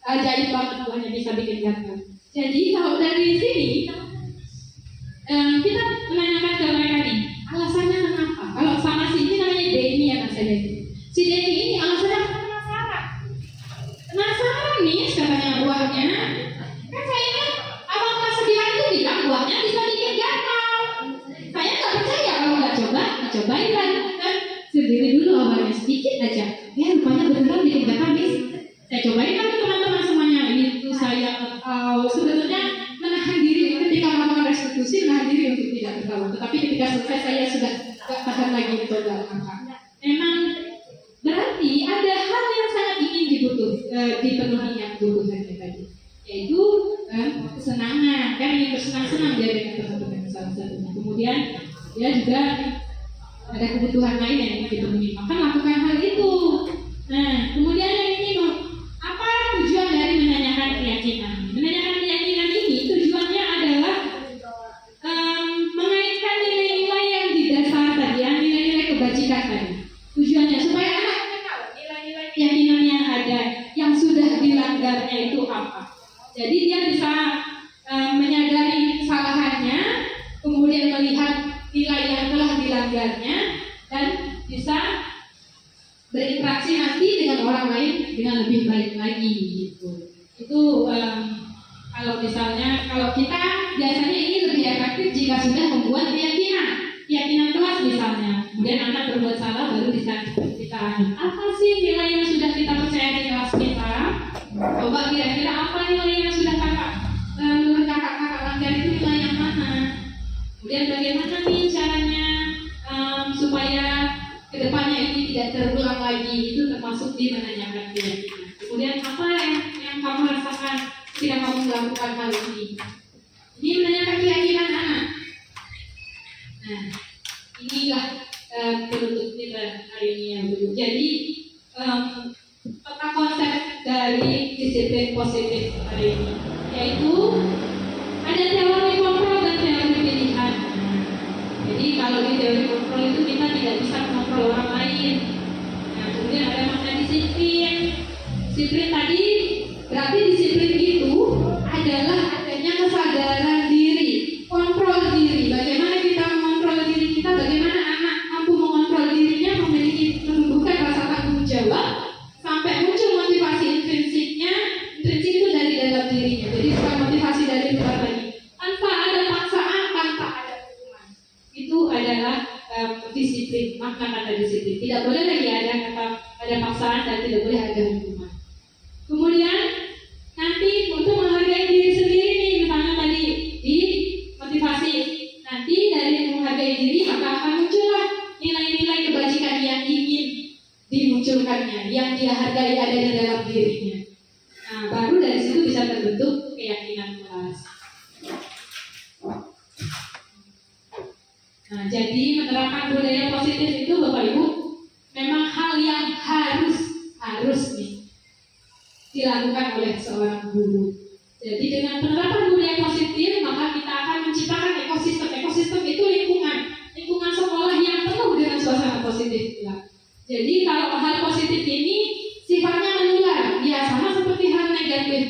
ajaib banget, buahnya bisa bikin gatal. Jadi kalau dari sini kita menanyakan ke mereka nih, alasannya kenapa? Kalau sama si ini namanya Denny ya, Mas Denny. Si Denny ini alasannya penasaran. Penasaran nih, katanya buahnya. Kan saya kan awal kelas 9 itu bilang buahnya bisa bikin gatal. Saya nggak percaya kalau nggak coba, cobain kan sendiri dulu awalnya sedikit aja. Ya rupanya Saya cobain kan teman-teman semuanya, itu saya sebetulnya menahan diri ketika melakukan restitusi, menahan diri untuk tidak tertawa. Tetapi ketika selesai saya sudah gak tahan lagi untuk gak makan. Memang berarti ada hal yang sangat ingin dipenuhi yang kebutuhannya tadi, yaitu kesenangan, kan ingin bersenang-senang dia dengan teman-teman salah satunya. Kemudian dia juga ada kebutuhan lain yang ingin dipenuhi, maka lakukan hal itu. Nah, kemudian yang ini apa tujuan dari menanyakan keyakinan? Menanyakan keyakinan ini tujuannya adalah mengaitkan nilai-nilai yang didasar tadi, nilai-nilai kebajikan tadi. Tujuannya supaya anak tahu nilai-nilai keyakinan yang ada, yang sudah dilanggarnya itu apa. Jadi dia bisa menyadari kesalahannya, kemudian melihat nilai yang telah dilanggarnya, dan bisa berinteraksi nanti dengan orang lain dengan lebih baik lagi gitu. Itu kalau misalnya kalau kita biasanya ini lebih efektif jika sudah membuat keyakinan kelas misalnya. Kemudian anak berbuat salah baru bisa kita apa sih nilai yang sudah kita percaya di kelas kita? Coba kira-kira apa nilai yang sudah menurut kakak-kakak langgar itu nilai yang mana? Kemudian bagaimana nih caranya supaya kedepannya ini tidak terulang lagi, itu termasuk di menanyakan keyakinan. Kemudian apa yang kamu rasakan ketika kamu melakukan hal ini? Ini menanyakan keyakinan anak. Nah, inilah penutup kita hari ini yang dulu. Jadi peta konsep dari disiplin positif hari ini, yaitu ada teori kontrol dan teori pilihan. Jadi kalau di teori kontrol itu kita tidak bisa mengontrol orang lain. Nah, kemudian ada makna disiplin. Disiplin tadi berarti disiplin itu adalah adanya kesadaran diri, kontrol diri. Bagaimana kita mengontrol diri kita? Bagaimana anak mampu mengontrol dirinya, menumbuhkan rasa tanggung jawab sampai muncul motivasi intrinsiknya. Intrinsik itu dari dalam dirinya. Jadi bukan motivasi dari luar lagi. Tanpa ada paksaan, tanpa ada hukuman. Itu adalah disiplin, makna kata disiplin. Tidak boleh lagi ada paksaan dan tidak boleh ada hukuman. Kemudian nanti untuk menghargai diri sendiri nih, misalnya tadi di motivasi, nanti dari menghargai diri maka akan muncullah nilai-nilai kebajikan yang ingin dimunculkannya, yang dia hargai ada di dalam dirinya. Nah, baru dari situ bisa terbentuk keyakinan kelas. Nah, jadi menerapkan budaya positif itu Bapak Ibu memang hal yang harus nih dilakukan oleh seorang guru. Jadi dengan penerapan budaya positif maka kita akan menciptakan ekosistem. Ekosistem itu lingkungan sekolah yang penuh dengan suasana positif pula. Jadi kalau hal positif ini sifatnya menular, ya sama seperti hal negatif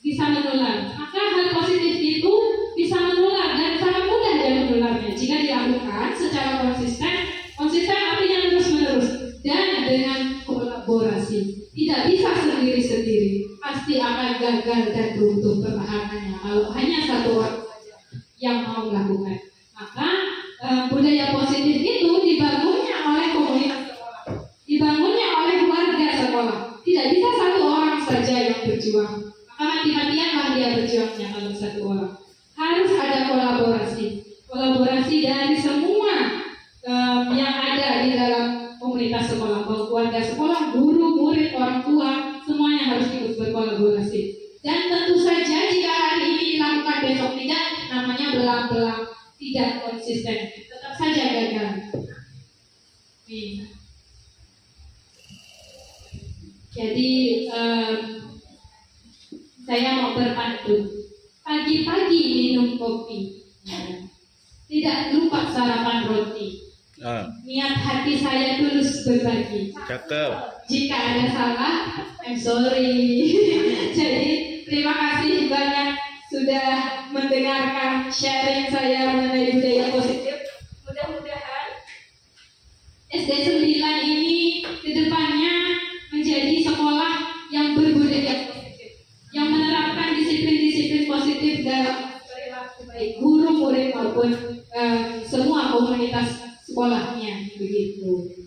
bisa menular. Maka hal positif itu bisa menular dan sangat mudah dia menularnya jika dilakukan secara konsisten. Konsisten artinya terus-menerus dan dengan kolaborasi. Tidak bisa sendiri-sendiri, pasti akan gagal dan runtuh pertahanannya kalau hanya satu orang saja yang mau melakukan. Maka budaya positif itu dibangunnya oleh komunitas sekolah, dibangunnya oleh warga sekolah. Tidak bisa satu orang saja yang berjuang. Maka mati-matianlah dia berjuangnya kalau satu orang. Harus ada kolaborasi dari semua yang ada di dalam komunitas sekolah, warga sekolah, guru, murid, orang tua, semuanya harus ikut berkolaborasi. Dan tentu saja jika hari ini dilakukan besok tidak, namanya belang-belang, tidak konsisten, tetap saja gagal. Jadi saya mau berpantun. Pagi-pagi minum kopi, tidak lupa sarapan roti. Niat hati saya tulus berbagi. Cakep. Jika ada salah, I'm sorry. Jadi terima kasih banyak sudah mendengarkan sharing saya mengenai budaya positif. Mudah-mudahan SD 9 ini kedepannya menjadi sekolah yang berbudaya positif, yang menerapkan disiplin-disiplin positif dalam perilaku baik guru, murid maupun semua komunitas sekolahnya begitu.